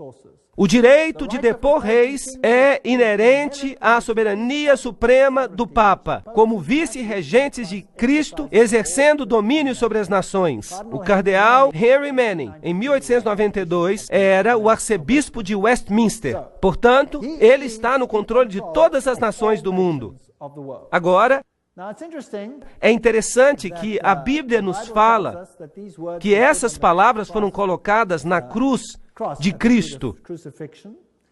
[SPEAKER 1] O direito de depor reis é inerente à soberania suprema do Papa, como vice-regentes de Cristo, exercendo domínio sobre as nações. O cardeal Henry Manning, em 1892, era o arcebispo de Westminster. Portanto, ele está no controle de todas as nações do mundo. Agora, é interessante que a Bíblia nos fala que essas palavras foram colocadas na cruz de Cristo.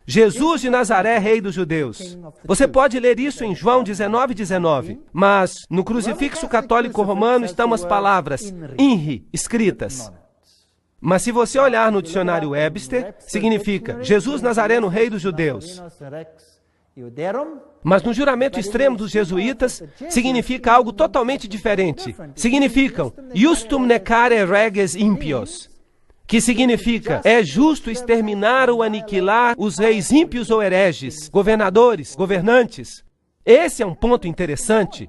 [SPEAKER 1] Jesus de Nazaré, Rei dos Judeus. Você pode ler isso em João 19:19. Mas no crucifixo católico romano estão as palavras INRI escritas. Mas se você olhar no dicionário Webster, significa Jesus Nazareno, Rei dos Judeus. Mas no juramento extremo dos jesuítas, significa algo totalmente diferente. Significam Justum necare reges impios, que significa: é justo exterminar ou aniquilar os reis ímpios ou hereges, governadores, governantes. Esse é um ponto interessante.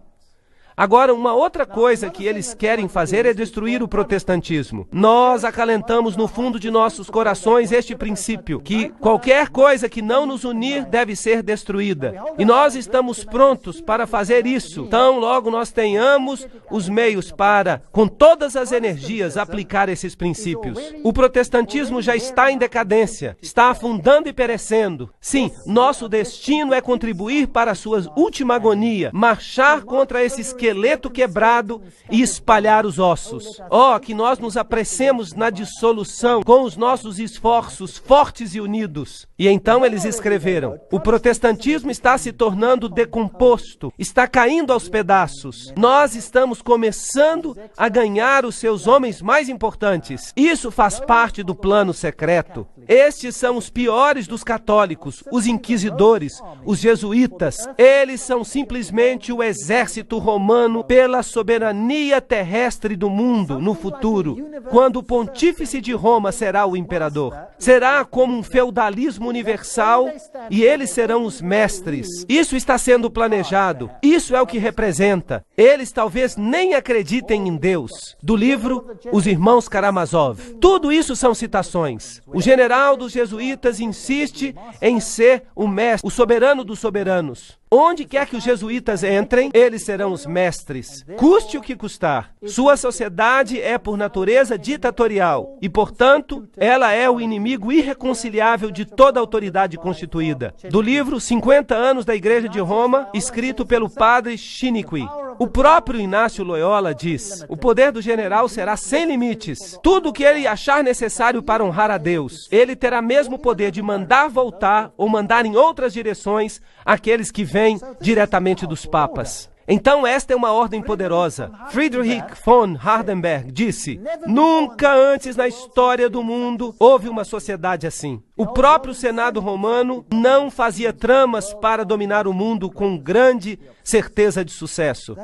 [SPEAKER 1] Agora, uma outra coisa que eles querem fazer é destruir o protestantismo. Nós acalentamos no fundo de nossos corações este princípio, que qualquer coisa que não nos unir deve ser destruída. E nós estamos prontos para fazer isso. Tão logo nós tenhamos os meios para, com todas as energias, aplicar esses princípios. O protestantismo já está em decadência, está afundando e perecendo. Sim, nosso destino é contribuir para a sua última agonia, marchar contra esse esqueleto quebrado e espalhar os ossos. Oh, que nós nos apressemos na dissolução com os nossos esforços fortes e unidos. E então eles escreveram: o protestantismo está se tornando decomposto, está caindo aos pedaços. Nós estamos começando a ganhar os seus homens mais importantes. Isso faz parte do plano secreto. Estes são os piores dos católicos, os inquisidores, os jesuítas. Eles são simplesmente o exército romano Romano pela soberania terrestre do mundo no futuro, quando o pontífice de Roma será o imperador. Será como um feudalismo universal e eles serão os mestres. Isso está sendo planejado. Isso é o que representa. Eles talvez nem acreditem em Deus. Do livro Os Irmãos Karamazov. Tudo isso são citações. O general dos jesuítas insiste em ser o mestre, o soberano dos soberanos. Onde quer que os jesuítas entrem, eles serão os mestres. Custe o que custar. Sua sociedade é, por natureza, ditatorial e, portanto, ela é o inimigo irreconciliável de toda autoridade constituída. Do livro 50 anos da Igreja de Roma, escrito pelo padre Chiniquy. O próprio Inácio Loyola diz: o poder do general será sem limites. Tudo o que ele achar necessário para honrar a Deus, ele terá mesmo o poder de mandar voltar ou mandar em outras direções aqueles que vêm diretamente dos papas. Então esta é uma ordem poderosa. Friedrich von Hardenberg disse: nunca antes na história do mundo houve uma sociedade assim. O próprio Senado romano não fazia tramas para dominar o mundo com grande certeza de sucesso.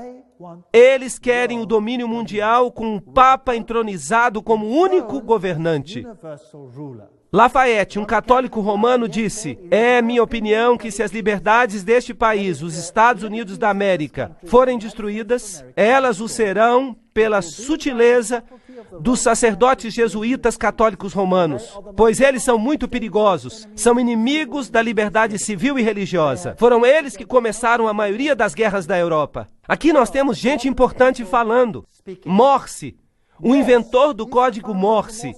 [SPEAKER 1] Eles querem o domínio mundial com o Papa entronizado como único governante. Lafayette, um católico romano, disse: é minha opinião que se as liberdades deste país, os Estados Unidos da América, forem destruídas, elas o serão pela sutileza dos sacerdotes jesuítas católicos romanos, pois eles são muito perigosos, são inimigos da liberdade civil e religiosa. Foram eles que começaram a maioria das guerras da Europa. Aqui nós temos gente importante falando. Morse, o inventor do código Morse.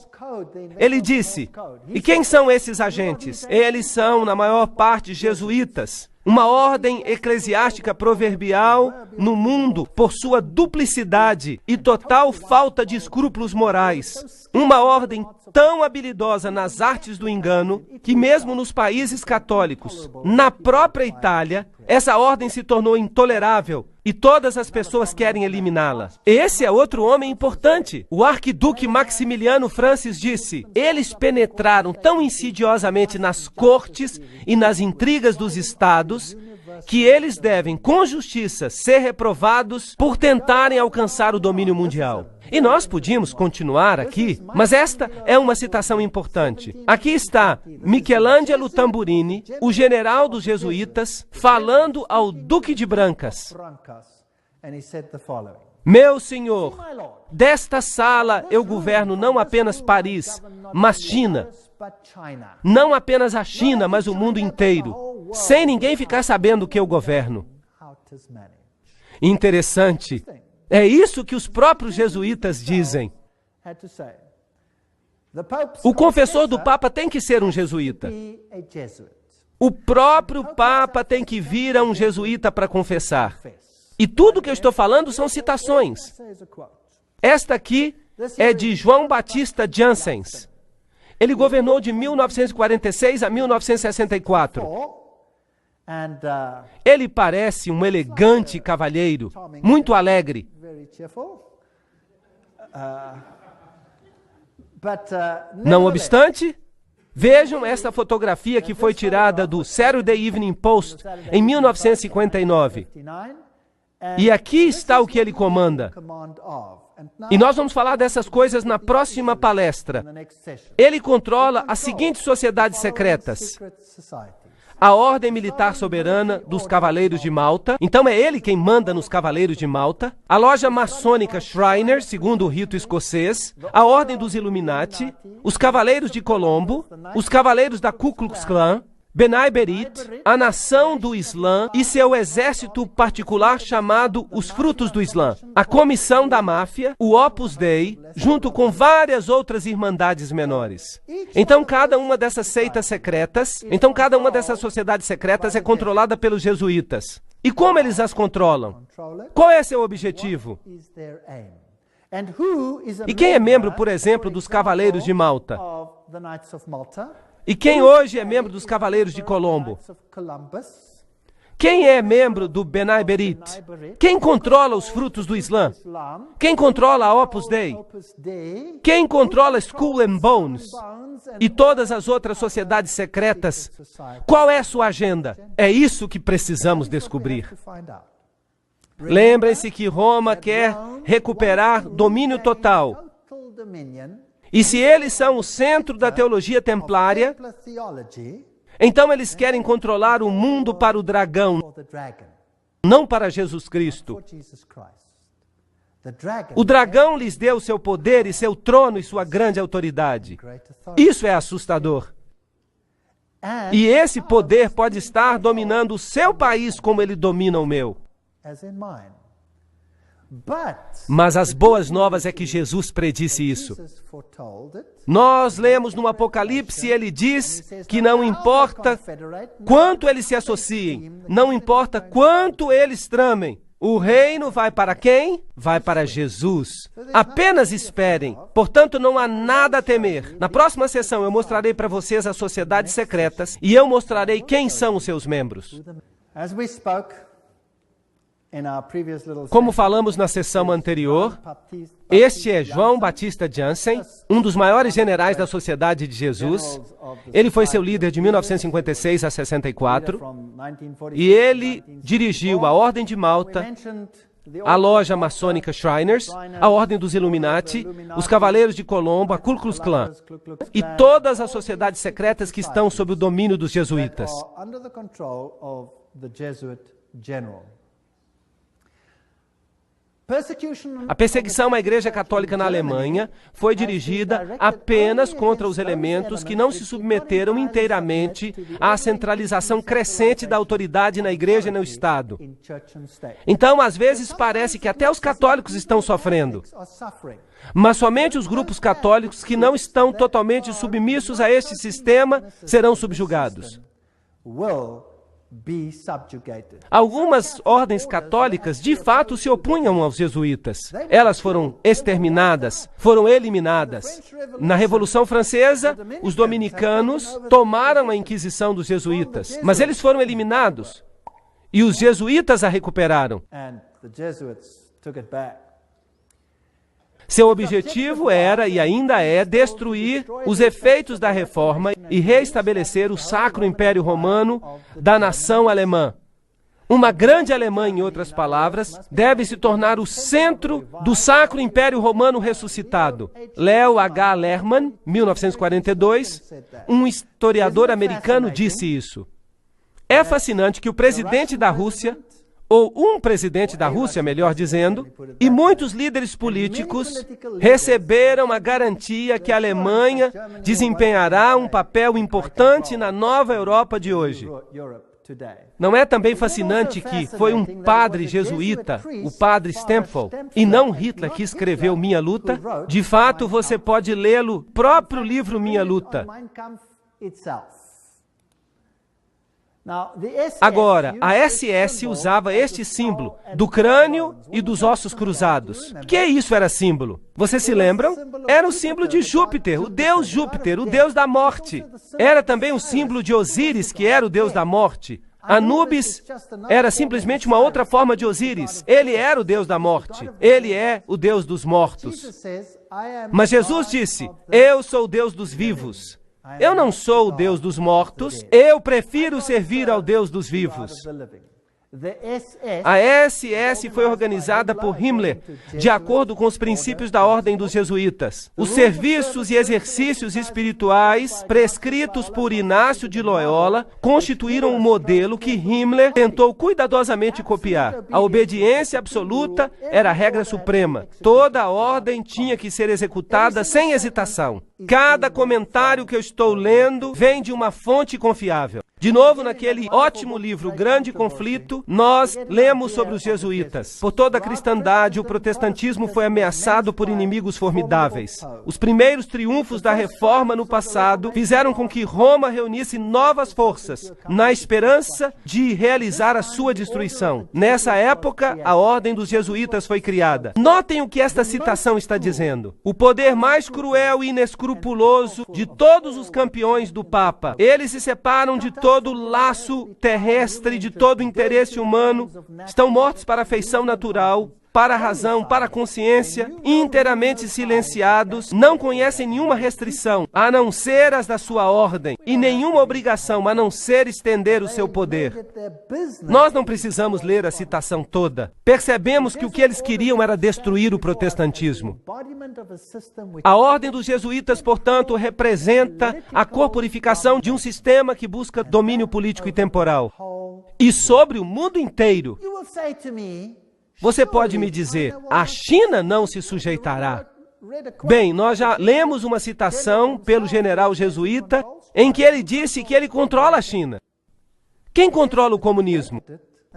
[SPEAKER 1] Ele disse: e quem são esses agentes? Eles são, na maior parte, jesuítas. Uma ordem eclesiástica proverbial no mundo por sua duplicidade e total falta de escrúpulos morais. Uma ordem tão habilidosa nas artes do engano que mesmo nos países católicos, na própria Itália, essa ordem se tornou intolerável e todas as pessoas querem eliminá-la. Esse é outro homem importante. O arquiduque Maximiliano Francis disse: eles penetraram tão insidiosamente nas cortes e nas intrigas dos estados que eles devem, com justiça, ser reprovados por tentarem alcançar o domínio mundial. E nós podíamos continuar aqui, mas esta é uma citação importante. Aqui está Michelangelo Tamburini, o general dos jesuítas, falando ao Duque de Brancas: meu senhor, desta sala eu governo não apenas Paris, mas China. Não apenas a China, mas o mundo inteiro, sem ninguém ficar sabendo que eu governo. Interessante. É isso que os próprios jesuítas dizem. O confessor do Papa tem que ser um jesuíta. O próprio Papa tem que vir a um jesuíta para confessar. E tudo que eu estou falando são citações. Esta aqui é de João Batista Janssens. Ele governou de 1946 a 1964. Ele parece um elegante cavalheiro, muito alegre. Não obstante, vejam esta fotografia que foi tirada do Saturday Evening Post em 1959. E aqui está o que ele comanda. E nós vamos falar dessas coisas na próxima palestra. Ele controla as seguintes sociedades secretas: a Ordem Militar Soberana dos Cavaleiros de Malta. Então é ele quem manda nos Cavaleiros de Malta. A loja maçônica Shriner, segundo o rito escocês. A Ordem dos Illuminati. Os Cavaleiros de Colombo. Os Cavaleiros da Ku Klux Klan. Benai Berit, a nação do Islã e seu exército particular chamado os Frutos do Islã, a Comissão da Máfia, o Opus Dei, junto com várias outras irmandades menores. Então cada uma dessas seitas secretas, cada uma dessas sociedades secretas é controlada pelos jesuítas. E como eles as controlam? Qual é seu objetivo? E quem é membro, por exemplo, dos Cavaleiros de Malta? E quem hoje é membro dos Cavaleiros de Colombo? Quem é membro do Benai Berit? Quem controla os Frutos do Islã? Quem controla a Opus Dei? Quem controla Skull and Bones? E todas as outras sociedades secretas? Qual é a sua agenda? É isso que precisamos descobrir. Lembrem-se que Roma quer recuperar domínio total. E se eles são o centro da teologia templária, então eles querem controlar o mundo para o dragão, não para Jesus Cristo. O dragão lhes deu seu poder e seu trono e sua grande autoridade. Isso é assustador. E esse poder pode estar dominando o seu país como ele domina o meu. Mas as boas novas é que Jesus predisse isso. Nós lemos no Apocalipse, ele diz que não importa quanto eles se associem, não importa quanto eles tramem, o reino vai para quem? Vai para Jesus. Apenas esperem. Portanto, não há nada a temer. Na próxima sessão eu mostrarei para vocês as sociedades secretas e eu mostrarei quem são os seus membros. Como falamos na sessão anterior, este é João Batista Jansen, um dos maiores generais da Sociedade de Jesus. Ele foi seu líder de 1956 a 64 e ele dirigiu a Ordem de Malta, a loja maçônica Shriners, a Ordem dos Illuminati, os Cavaleiros de Colombo, a Ku Klux Klan e todas as sociedades secretas que estão sob o domínio dos jesuítas. A perseguição à Igreja Católica na Alemanha foi dirigida apenas contra os elementos que não se submeteram inteiramente à centralização crescente da autoridade na Igreja e no Estado. Então, às vezes, parece que até os católicos estão sofrendo. Mas somente os grupos católicos que não estão totalmente submissos a este sistema serão subjugados. Algumas ordens católicas de fato se opunham aos jesuítas. Elas foram exterminadas, foram eliminadas. Na Revolução Francesa, os dominicanos tomaram a Inquisição dos jesuítas, mas eles foram eliminados e os jesuítas a recuperaram. Seu objetivo era e ainda é destruir os efeitos da reforma e reestabelecer o Sacro Império Romano da nação alemã. Uma grande Alemanha, em outras palavras, deve se tornar o centro do Sacro Império Romano ressuscitado. Leo H. Lerman, 1942, um historiador americano, disse isso. É fascinante que o presidente da Rússia, ou um presidente da Rússia, melhor dizendo, e muitos líderes políticos receberam a garantia que a Alemanha desempenhará um papel importante na nova Europa de hoje. Não é também fascinante que foi um padre jesuíta, o padre Stempfel, e não Hitler, que escreveu Minha Luta? De fato, você pode lê-lo, próprio livro Minha Luta. Agora, a SS usava este símbolo do crânio e dos ossos cruzados. Que isso era símbolo? Vocês se lembram? Era o símbolo de Júpiter, o deus da morte. Era também o símbolo de Osíris, que era o deus da morte. Anubis era simplesmente uma outra forma de Osíris. Ele era o deus da morte. Ele é o deus dos mortos. Mas Jesus disse, eu sou o Deus dos vivos. Eu não sou o Deus dos mortos, eu prefiro servir ao Deus dos vivos. A SS foi organizada por Himmler, de acordo com os princípios da Ordem dos Jesuítas. Os serviços e exercícios espirituais prescritos por Inácio de Loyola constituíram um modelo que Himmler tentou cuidadosamente copiar. A obediência absoluta era a regra suprema. Toda a ordem tinha que ser executada sem hesitação. Cada comentário que eu estou lendo vem de uma fonte confiável. De novo, naquele ótimo livro, Grande Conflito, nós lemos sobre os jesuítas. Por toda a cristandade, o protestantismo foi ameaçado por inimigos formidáveis. Os primeiros triunfos da reforma no passado fizeram com que Roma reunisse novas forças, na esperança de realizar a sua destruição. Nessa época, a ordem dos jesuítas foi criada. Notem o que esta citação está dizendo. O poder mais cruel e inescrupuloso de todos os campeões do Papa. Eles se separam de todo laço terrestre, de todo interesse humano, estão mortos para a afeição natural, para a razão, para a consciência, inteiramente silenciados, não conhecem nenhuma restrição, a não ser as da sua ordem, e nenhuma obrigação, a não ser estender o seu poder. Nós não precisamos ler a citação toda. Percebemos que o que eles queriam era destruir o protestantismo. A ordem dos jesuítas, portanto, representa a corporificação de um sistema que busca domínio político e temporal. E sobre o mundo inteiro. Você pode me dizer, a China não se sujeitará. Bem, nós já lemos uma citação pelo general jesuíta em que ele disse que ele controla a China. Quem controla o comunismo?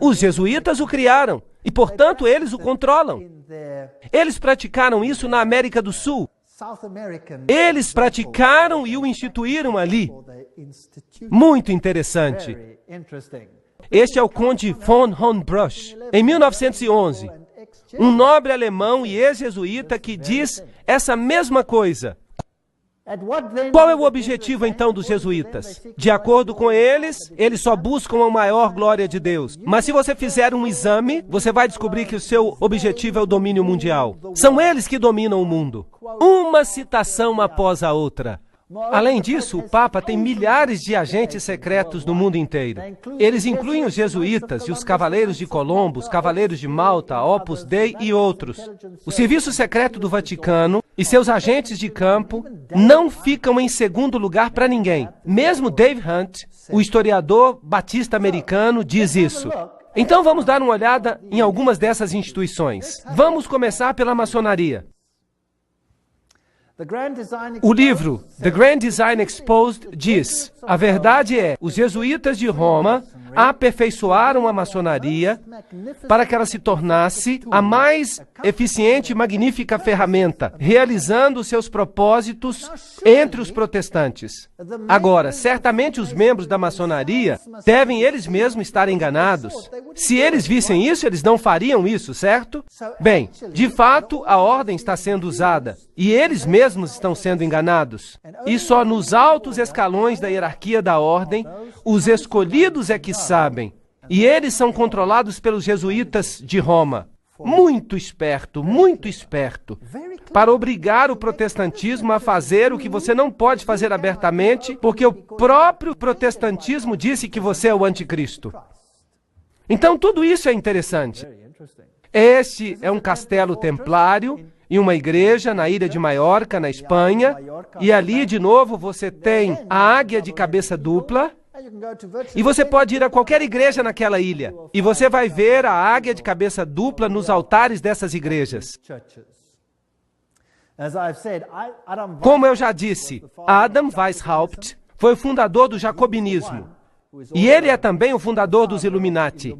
[SPEAKER 1] Os jesuítas o criaram e, portanto, eles o controlam. Eles praticaram isso na América do Sul. Eles praticaram e o instituíram ali. Muito interessante. Este é o conde von Hohenbrüch, em 1911. Um nobre alemão e ex-jesuíta que diz essa mesma coisa. Qual é o objetivo, então, dos jesuítas? De acordo com eles só buscam a maior glória de Deus. Mas se você fizer um exame, você vai descobrir que o seu objetivo é o domínio mundial. São eles que dominam o mundo. Uma citação após a outra. Além disso, o Papa tem milhares de agentes secretos no mundo inteiro. Eles incluem os jesuítas e os cavaleiros de Colombo, os cavaleiros de Malta, Opus Dei e outros. O Serviço Secreto do Vaticano e seus agentes de campo não ficam em segundo lugar para ninguém. Mesmo Dave Hunt, o historiador batista americano, diz isso. Então vamos dar uma olhada em algumas dessas instituições. Vamos começar pela maçonaria. O livro The Grand Design Exposed diz, a verdade é, os jesuítas de Roma aperfeiçoaram a maçonaria para que ela se tornasse a mais eficiente e magnífica ferramenta, realizando seus propósitos entre os protestantes. Agora, certamente os membros da maçonaria devem eles mesmos estar enganados. Se eles vissem isso, eles não fariam isso, certo? Bem, de fato, a ordem está sendo usada e eles mesmos estão sendo enganados. E só nos altos escalões da hierarquia da ordem, os escolhidos é que sabem. E eles são controlados pelos jesuítas de Roma. Muito esperto, para obrigar o protestantismo a fazer o que você não pode fazer abertamente, porque o próprio protestantismo disse que você é o anticristo. Então, tudo isso é interessante. Este é um castelo templário e uma igreja na ilha de Maiorca, na Espanha, e ali, de novo, você tem a águia de cabeça dupla, e você pode ir a qualquer igreja naquela ilha, e você vai ver a águia de cabeça dupla nos altares dessas igrejas. Como eu já disse, Adam Weishaupt foi o fundador do jacobinismo, e ele é também o fundador dos Illuminati.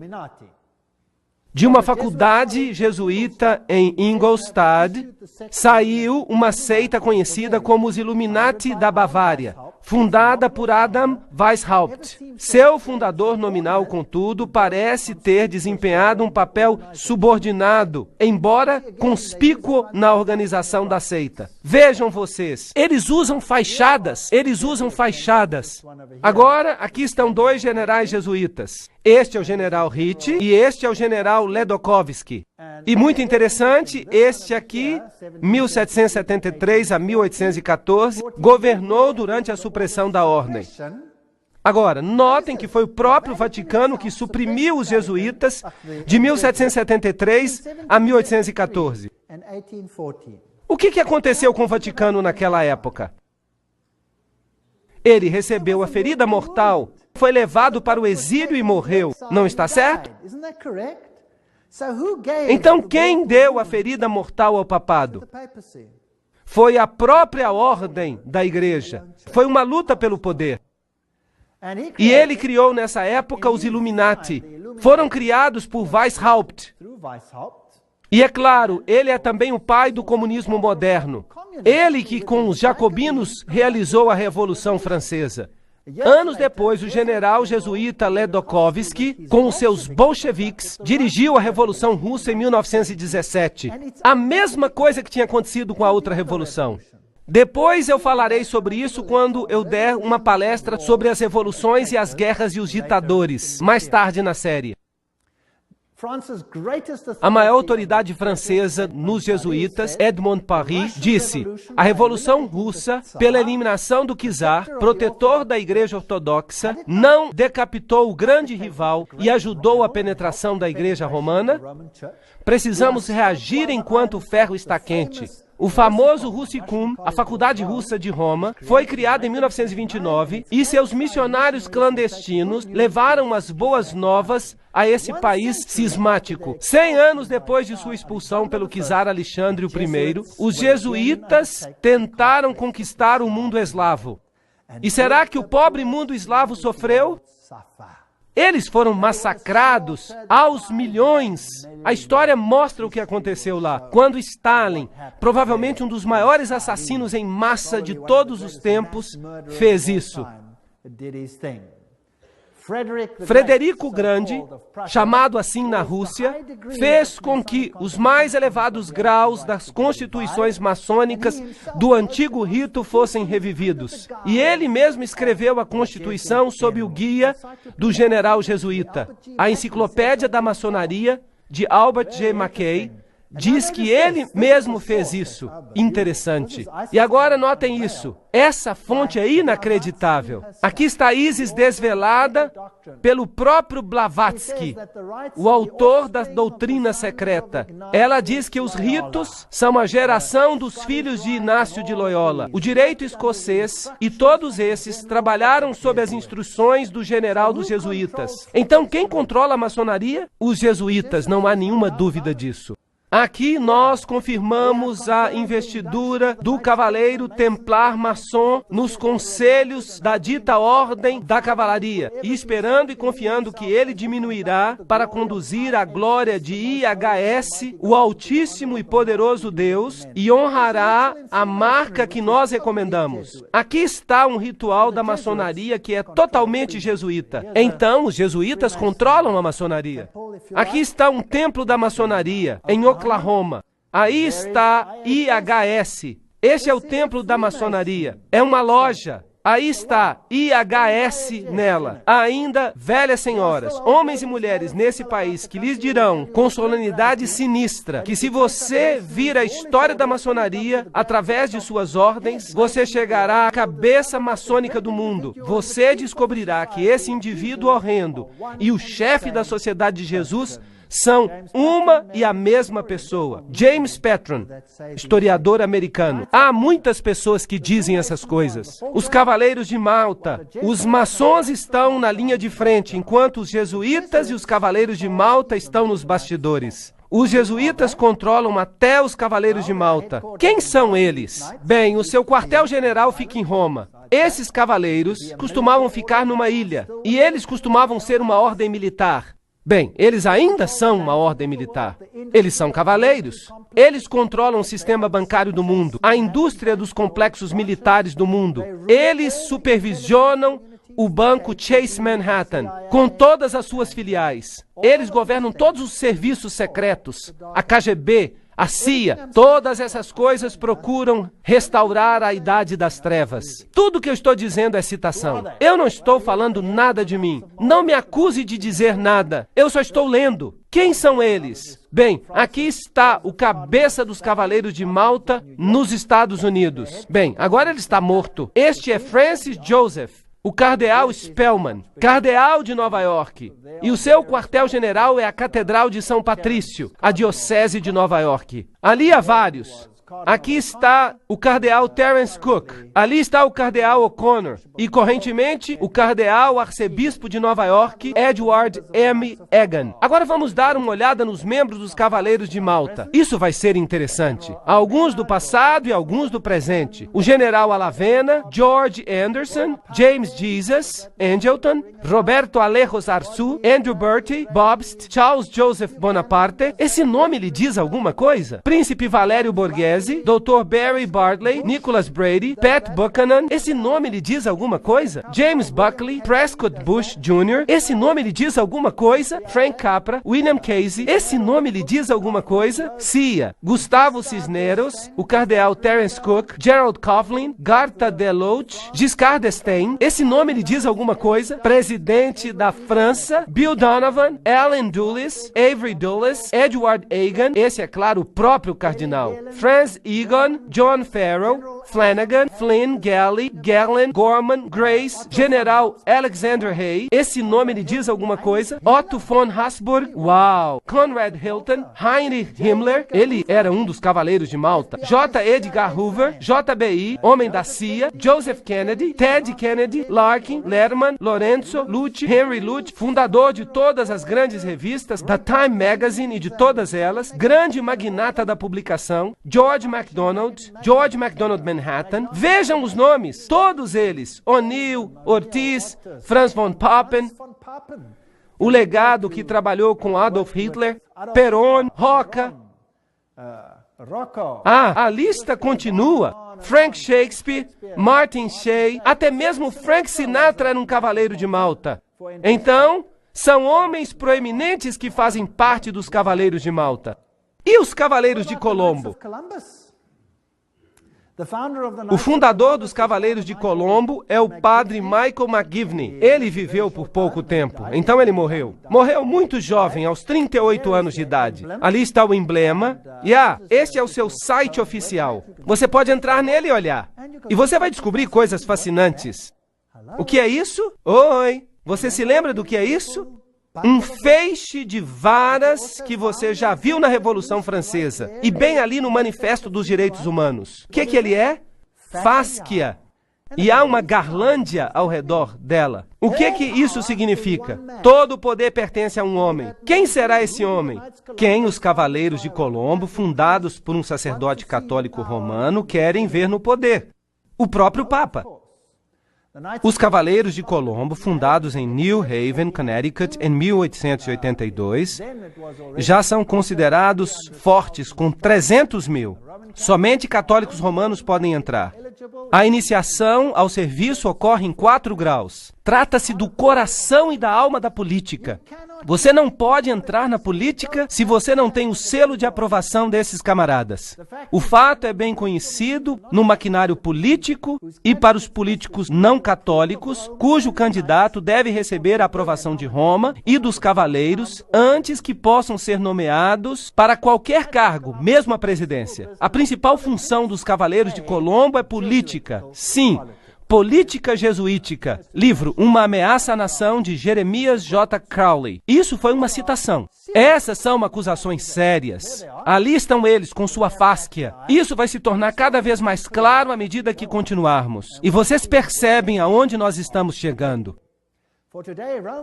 [SPEAKER 1] De uma faculdade jesuíta em Ingolstadt, saiu uma seita conhecida como os Illuminati da Bavária, fundada por Adam Weishaupt. Seu fundador nominal, contudo, parece ter desempenhado um papel subordinado, embora conspícuo na organização da seita. Vejam vocês, eles usam fachadas. Agora, aqui estão dois generais jesuítas. Este é o general Ritchie e este é o general Ledochowski. E muito interessante, este aqui, 1773 a 1814, governou durante a supressão da ordem. Agora, notem que foi o próprio Vaticano que suprimiu os jesuítas de 1773 a 1814. O que aconteceu com o Vaticano naquela época? Ele recebeu a ferida mortal, foi levado para o exílio e morreu. Não está certo? Então, quem deu a ferida mortal ao papado? Foi a própria ordem da igreja. Foi uma luta pelo poder. E ele criou nessa época os Illuminati. Foram criados por Weishaupt. E é claro, ele é também o pai do comunismo moderno. Ele que com os jacobinos realizou a Revolução Francesa. Anos depois, o general jesuíta Ledochowski, com os seus bolcheviques, dirigiu a Revolução Russa em 1917. A mesma coisa que tinha acontecido com a outra revolução. Depois eu falarei sobre isso quando eu der uma palestra sobre as revoluções e as guerras e os ditadores, mais tarde na série. A maior autoridade francesa nos jesuítas, Edmond Paris, disse: a Revolução Russa, pela eliminação do czar, protetor da Igreja Ortodoxa, não decapitou o grande rival e ajudou a penetração da Igreja Romana? Precisamos reagir enquanto o ferro está quente. O famoso Russicum, a Faculdade Russa de Roma, foi criada em 1929 e seus missionários clandestinos levaram as boas novas a esse país cismático. 100 anos depois de sua expulsão pelo czar Alexandre I, os jesuítas tentaram conquistar o mundo eslavo. E será que o pobre mundo eslavo sofreu? Eles foram massacrados aos milhões. A história mostra o que aconteceu lá. Quando Stalin, provavelmente um dos maiores assassinos em massa de todos os tempos, fez isso. Frederico o Grande, chamado assim na Rússia, fez com que os mais elevados graus das constituições maçônicas do antigo rito fossem revividos. E ele mesmo escreveu a Constituição sob o guia do general jesuíta. A Enciclopédia da Maçonaria, de Albert G. Mackay, diz que ele mesmo fez isso. Interessante. E agora notem isso. Essa fonte é inacreditável. Aqui está a ISIS desvelada pelo próprio Blavatsky, o autor da doutrina secreta. Ela diz que os ritos são a geração dos filhos de Inácio de Loyola. O direito escocês e todos esses trabalharam sob as instruções do general dos jesuítas. Então, quem controla a maçonaria? Os jesuítas, não há nenhuma dúvida disso. Aqui nós confirmamos a investidura do cavaleiro templar maçom nos conselhos da dita ordem da cavalaria, e esperando e confiando que ele diminuirá para conduzir a glória de IHS, o Altíssimo e Poderoso Deus, e honrará a marca que nós recomendamos. Aqui está um ritual da maçonaria que é totalmente jesuíta. Então, os jesuítas controlam a maçonaria. Aqui está um templo da maçonaria, em Oklahoma. Aí está IHS. Este é o templo da maçonaria. É uma loja. Aí está IHS nela. Ainda, velhas senhoras, homens e mulheres nesse país que lhes dirão com solenidade sinistra que se você vir a história da maçonaria através de suas ordens, você chegará à cabeça maçônica do mundo. Você descobrirá que esse indivíduo horrendo e o chefe da Sociedade de Jesus são uma e a mesma pessoa. James Patron, historiador americano. Há muitas pessoas que dizem essas coisas. Os Cavaleiros de Malta, os maçons estão na linha de frente, enquanto os jesuítas e os Cavaleiros de Malta estão nos bastidores. Os jesuítas controlam até os Cavaleiros de Malta. Quem são eles? Bem, o seu quartel-general fica em Roma. Esses cavaleiros costumavam ficar numa ilha, e eles costumavam ser uma ordem militar. Bem, eles ainda são uma ordem militar. Eles são cavaleiros. Eles controlam o sistema bancário do mundo, a indústria dos complexos militares do mundo. Eles supervisionam o banco Chase Manhattan, com todas as suas filiais. Eles governam todos os serviços secretos, a KGB, a CIA, todas essas coisas procuram restaurar a idade das trevas. Tudo que eu estou dizendo é citação. Eu não estou falando nada de mim. Não me acuse de dizer nada. Eu só estou lendo. Quem são eles? Bem, aqui está o cabeça dos Cavaleiros de Malta nos Estados Unidos. Bem, agora ele está morto. Este é Francis Joseph, o cardeal Spellman, cardeal de Nova York. E o seu quartel-general é a Catedral de São Patrício, a Diocese de Nova York. Ali há vários. Aqui está o cardeal Terence Cook. Ali está o cardeal O'Connor. E, correntemente, o cardeal arcebispo de Nova York, Edward M. Egan. Agora vamos dar uma olhada nos membros dos Cavaleiros de Malta. Isso vai ser interessante. Alguns do passado e alguns do presente. O general Alavena, George Anderson, James Jesus, Angleton, Roberto Alejos Arçu, Andrew Bertie, Bobst, Charles Joseph Bonaparte. Esse nome lhe diz alguma coisa? Príncipe Valério Borghese, Albanese, Dr. Barry Bartley, Nicholas Brady, Pat Buchanan. Esse nome lhe diz alguma coisa? James Buckley, Prescott Bush Jr. Esse nome lhe diz alguma coisa? Frank Capra, William Casey. Esse nome lhe diz alguma coisa? Cia, Gustavo Cisneros, o cardeal Terence Cook, Gerald Coughlin, Garta Deloche, Giscard d'Estaing. Esse nome lhe diz alguma coisa? Presidente da França, Bill Donovan, Alan Dulles, Avery Dulles, Edward Egan. Esse é claro o próprio cardinal. Franz Egon, John Farrell, Flanagan, Flynn, Galley, Gallen, Gorman, Grace, General Alexander Hay. Esse nome lhe diz alguma coisa? Otto von Habsburg, uau! Conrad Hilton, Heinrich Himmler, ele era um dos cavaleiros de Malta. J. Edgar Hoover, JBI, homem da CIA, Joseph Kennedy, Ted Kennedy, Larkin, Lerman, Lorenzo, Lute, Henry Lute, fundador de todas as grandes revistas, da Time Magazine e de todas elas, grande magnata da publicação, George MacDonald Manhattan. Vejam os nomes, todos eles, O'Neill, Ortiz, Franz von Papen, o legado que trabalhou com Adolf Hitler, Perón, Roca. A lista continua. Frank Shakespeare, Martin Shea, até mesmo Frank Sinatra era um cavaleiro de Malta. Então, são homens proeminentes que fazem parte dos cavaleiros de Malta. E os cavaleiros de Colombo? O fundador dos Cavaleiros de Colombo é o padre Michael McGivney. Ele viveu por pouco tempo, então ele morreu. Morreu muito jovem, aos 38 anos de idade. Ali está o emblema. E este é o seu site oficial. Você pode entrar nele e olhar. E você vai descobrir coisas fascinantes. O que é isso? Oi! Você se lembra do que é isso? Um feixe de varas que você já viu na Revolução Francesa e bem ali no Manifesto dos Direitos Humanos. O que ele é? Fásquia. E há uma garlândia ao redor dela. O que isso significa? Todo o poder pertence a um homem. Quem será esse homem? Quem os Cavaleiros de Colombo, fundados por um sacerdote católico romano, querem ver no poder? O próprio Papa. Os Cavaleiros de Colombo, fundados em New Haven, Connecticut, em 1882, já são considerados fortes, com 300 mil. Somente católicos romanos podem entrar. A iniciação ao serviço ocorre em 4 graus. Trata-se do coração e da alma da política. Você não pode entrar na política se você não tem o selo de aprovação desses camaradas. O fato é bem conhecido no maquinário político e para os políticos não católicos, cujo candidato deve receber a aprovação de Roma e dos cavaleiros antes que possam ser nomeados para qualquer cargo, mesmo a presidência. A principal função dos Cavaleiros de Colombo é política. Sim. Política Jesuítica, livro Uma Ameaça à Nação, de Jeremias J. Crowley. Isso foi uma citação. Essas são acusações sérias. Ali estão eles, com sua fásquia. Isso vai se tornar cada vez mais claro à medida que continuarmos. E vocês percebem aonde nós estamos chegando.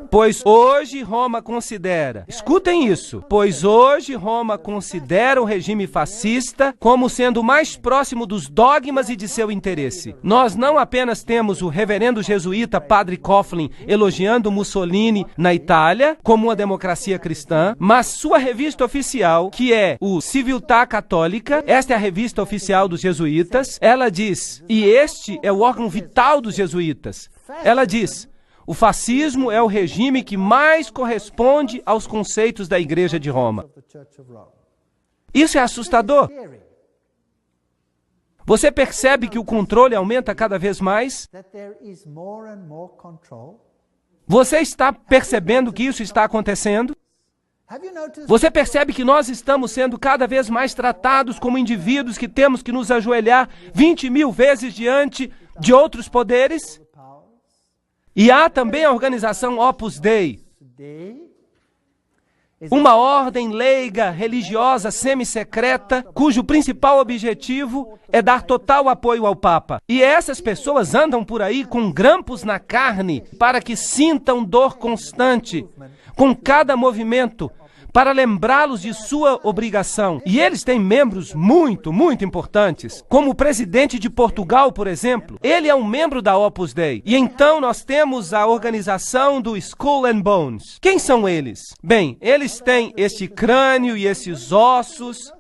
[SPEAKER 1] Pois hoje Roma considera, escutem isso, pois hoje Roma considera o regime fascista como sendo mais próximo dos dogmas e de seu interesse. Nós não apenas temos o reverendo jesuíta Padre Coughlin elogiando Mussolini na Itália como uma democracia cristã, mas sua revista oficial, que é o Civiltà Católica, esta é a revista oficial dos jesuítas, ela diz, e este é o órgão vital dos jesuítas, ela diz: o fascismo é o regime que mais corresponde aos conceitos da Igreja de Roma. Isso é assustador. Você percebe que o controle aumenta cada vez mais? Você está percebendo que isso está acontecendo? Você percebe que nós estamos sendo cada vez mais tratados como indivíduos que temos que nos ajoelhar 20 mil vezes diante de outros poderes? E há também a organização Opus Dei, uma ordem leiga, religiosa, semi-secreta, cujo principal objetivo é dar total apoio ao Papa. E essas pessoas andam por aí com grampos na carne para que sintam dor constante com cada movimento, para lembrá-los de sua obrigação. E eles têm membros muito, muito importantes, como o presidente de Portugal, por exemplo. Ele é um membro da Opus Dei. E então nós temos a organização do Skull and Bones. Quem são eles? Bem, eles têm este crânio e esses ossos.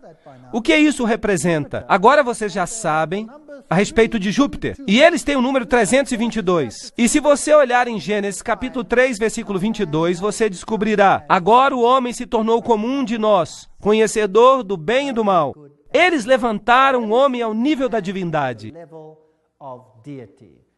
[SPEAKER 1] O que isso representa? Agora vocês já sabem a respeito de Júpiter. E eles têm o número 322. E se você olhar em Gênesis capítulo 3, versículo 22, você descobrirá: agora o homem se tornou como um de nós, conhecedor do bem e do mal. Eles levantaram o homem ao nível da divindade.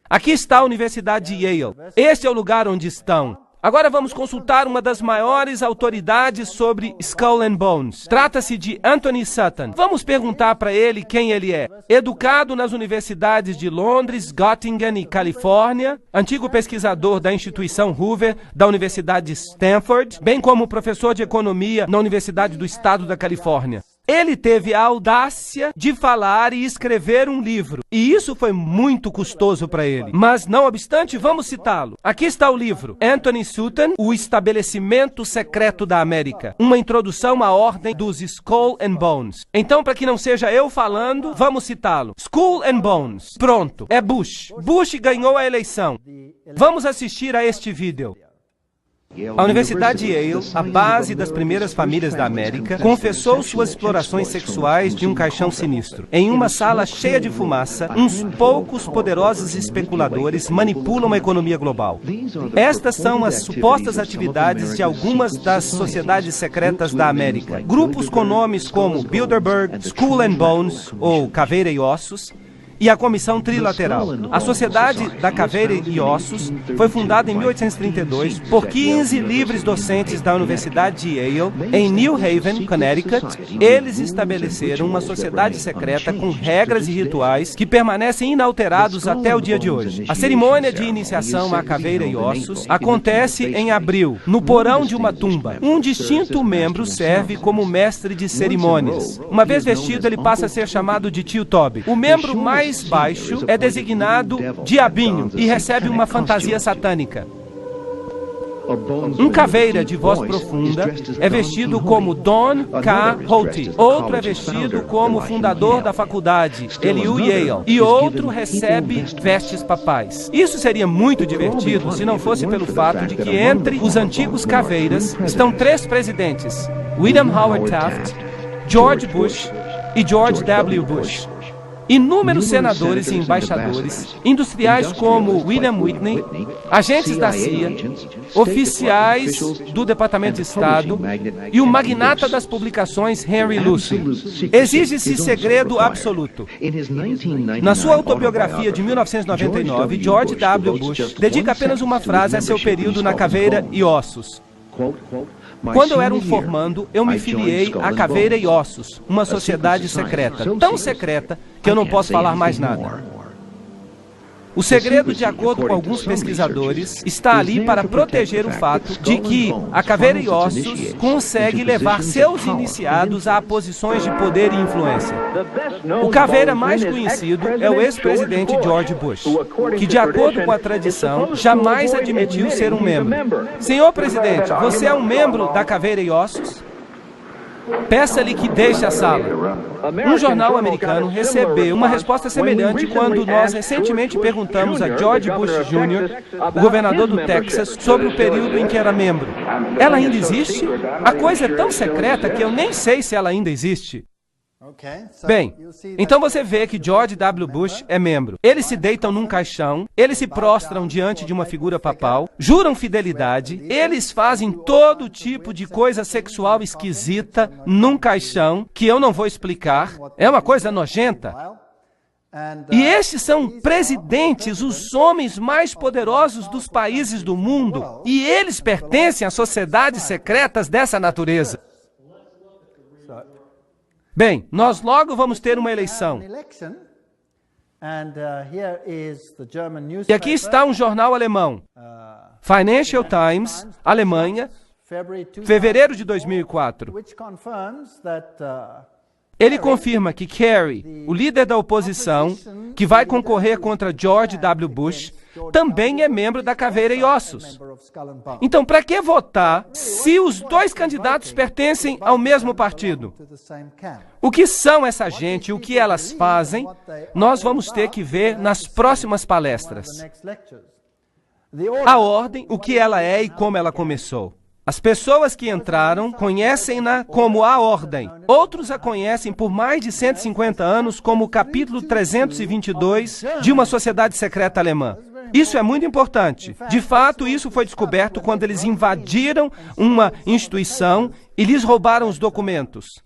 [SPEAKER 1] Aqui está a Universidade de Yale. Este é o lugar onde estão. Agora vamos consultar uma das maiores autoridades sobre Skull and Bones. Trata-se de Anthony Sutton. Vamos perguntar para ele quem ele é. Educado nas universidades de Londres, Göttingen e Califórnia, antigo pesquisador da instituição Hoover, da Universidade de Stanford, bem como professor de economia na Universidade do Estado da Califórnia. Ele teve a audácia de falar e escrever um livro. E isso foi muito custoso para ele. Mas, não obstante, vamos citá-lo. Aqui está o livro. Anthony Sutton, O Estabelecimento Secreto da América. Uma introdução à ordem dos Skull and Bones. Então, para que não seja eu falando, vamos citá-lo. Skull and Bones. Pronto. É Bush. Bush ganhou a eleição. Vamos assistir a este vídeo. A Universidade de Yale, a base das primeiras famílias da América, confessou suas explorações sexuais de um caixão sinistro. Em uma sala cheia de fumaça, uns poucos poderosos especuladores manipulam a economia global. Estas são as supostas atividades de algumas das sociedades secretas da América. Grupos com nomes como Bilderberg, Skull and Bones ou Caveira e Ossos, e a Comissão Trilateral. A Sociedade da Caveira e Ossos foi fundada em 1832 por 15 livres docentes da Universidade de Yale, em New Haven, Connecticut. Eles estabeleceram uma sociedade secreta com regras e rituais que permanecem inalterados até o dia de hoje. A cerimônia de iniciação à Caveira e Ossos acontece em abril, no porão de uma tumba. Um distinto membro serve como mestre de cerimônias. Uma vez vestido, ele passa a ser chamado de Tio Toby. O membro mais baixo é designado Diabinho e recebe uma fantasia satânica. Um caveira de voz profunda é vestido como Don K. Holte. Outro é vestido como fundador da faculdade, Elihu Yale. E outro recebe vestes papais. Isso seria muito divertido se não fosse pelo fato de que entre os antigos caveiras estão 3 presidentes: William Howard Taft, George Bush e George W. Bush. Inúmeros senadores e embaixadores, industriais como William Whitney, agentes da CIA, oficiais do Departamento de Estado e o magnata das publicações Henry Luce. Exige-se segredo absoluto. Na sua autobiografia de 1999, George W. Bush dedica apenas uma frase a seu período na Caveira e Ossos. Quando eu era um formando, eu me filiei à Caveira e Ossos, uma sociedade secreta, tão secreta que eu não posso falar mais nada. O segredo, de acordo com alguns pesquisadores, está ali para proteger o fato de que a Caveira e Ossos consegue levar seus iniciados a posições de poder e influência. O caveira mais conhecido é o ex-presidente George Bush, que, de acordo com a tradição, jamais admitiu ser um membro. Senhor presidente, você é um membro da Caveira e Ossos? Peça-lhe que deixe a sala. Um jornal americano recebeu uma resposta semelhante quando nós recentemente perguntamos a George Bush Jr., o governador do Texas, sobre o período em que era membro. Ela ainda existe? A coisa é tão secreta que eu nem sei se ela ainda existe. Bem, então você vê que George W. Bush é membro. Eles se deitam num caixão, eles se prostram diante de uma figura papal, juram fidelidade, eles fazem todo tipo de coisa sexual esquisita num caixão, que eu não vou explicar, é uma coisa nojenta. E estes são presidentes, os homens mais poderosos dos países do mundo, e eles pertencem a sociedades secretas dessa natureza. Bem, nós logo vamos ter uma eleição. E aqui está um jornal alemão, Financial Times, Alemanha, fevereiro de 2004. Ele confirma que Kerry, o líder da oposição, que vai concorrer contra George W. Bush, também é membro da Caveira e Ossos. Então, para que votar se os dois candidatos pertencem ao mesmo partido? O que são essa gente e o que elas fazem, nós vamos ter que ver nas próximas palestras. A ordem, o que ela é e como ela começou. As pessoas que entraram conhecem-na como a Ordem. Outros a conhecem por mais de 150 anos como o capítulo 322 de uma sociedade secreta alemã. Isso é muito importante. De fato, isso foi descoberto quando eles invadiram uma instituição e lhes roubaram os documentos.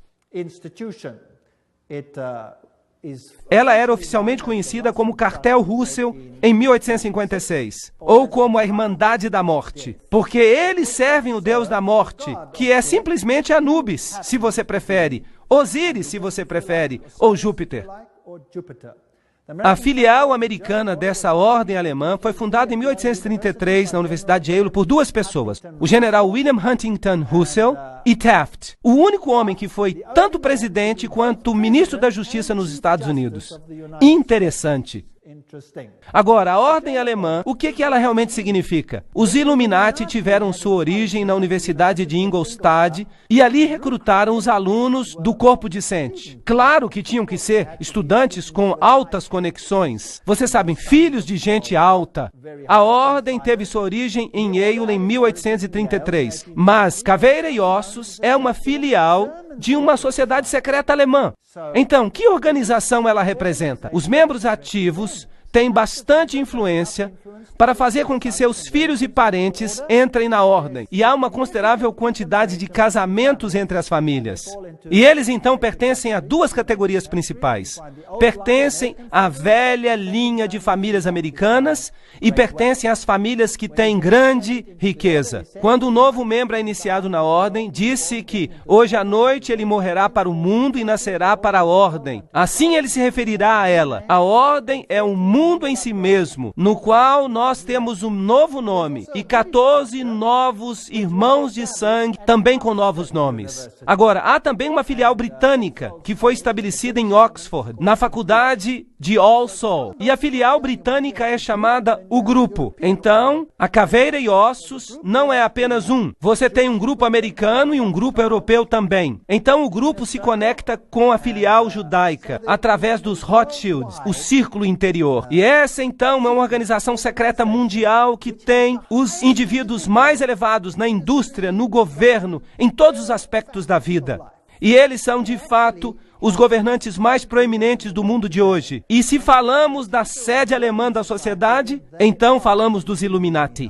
[SPEAKER 1] Ela era oficialmente conhecida como Cartel Russell em 1856, ou como a Irmandade da Morte, porque eles servem o Deus da Morte, que é simplesmente Anubis, se você prefere, Osíris, se você prefere, ou Júpiter. A filial americana dessa ordem alemã foi fundada em 1833 na Universidade de Yale por duas pessoas, o general William Huntington Russell e Taft, o único homem que foi tanto presidente quanto ministro da Justiça nos Estados Unidos. Interessante. Agora, a ordem alemã, o que ela realmente significa? Os Illuminati tiveram sua origem na Universidade de Ingolstadt e ali recrutaram os alunos do corpo discente. Claro que tinham que ser estudantes com altas conexões. Vocês sabem, filhos de gente alta. A ordem teve sua origem em Yale em 1833, mas Caveira e Ossos é uma filial de uma sociedade secreta alemã. Então, que organização ela representa? Os membros ativos têm bastante influência para fazer com que seus filhos e parentes entrem na ordem. E há uma considerável quantidade de casamentos entre as famílias. E eles, então, pertencem a duas categorias principais. Pertencem à velha linha de famílias americanas e pertencem às famílias que têm grande riqueza. Quando um novo membro é iniciado na ordem, disse que hoje à noite ele morrerá para o mundo e nascerá para a ordem. Assim ele se referirá a ela. A ordem é um mundo em si mesmo, no qual nós temos um novo nome e 14 novos irmãos de sangue, também com novos nomes. Agora, há também uma filial britânica que foi estabelecida em Oxford, na faculdade de All Souls. E a filial britânica é chamada o Grupo. Então, a Caveira e Ossos não é apenas um. Você tem um grupo americano e um grupo europeu também. Então, o grupo se conecta com a filial judaica através dos Rothschilds, o círculo interior. E essa, então, é uma organização secreta mundial que tem os indivíduos mais elevados na indústria, no governo, em todos os aspectos da vida. E eles são, de fato, os governantes mais proeminentes do mundo de hoje. E se falamos da sede alemã da sociedade, então falamos dos Illuminati.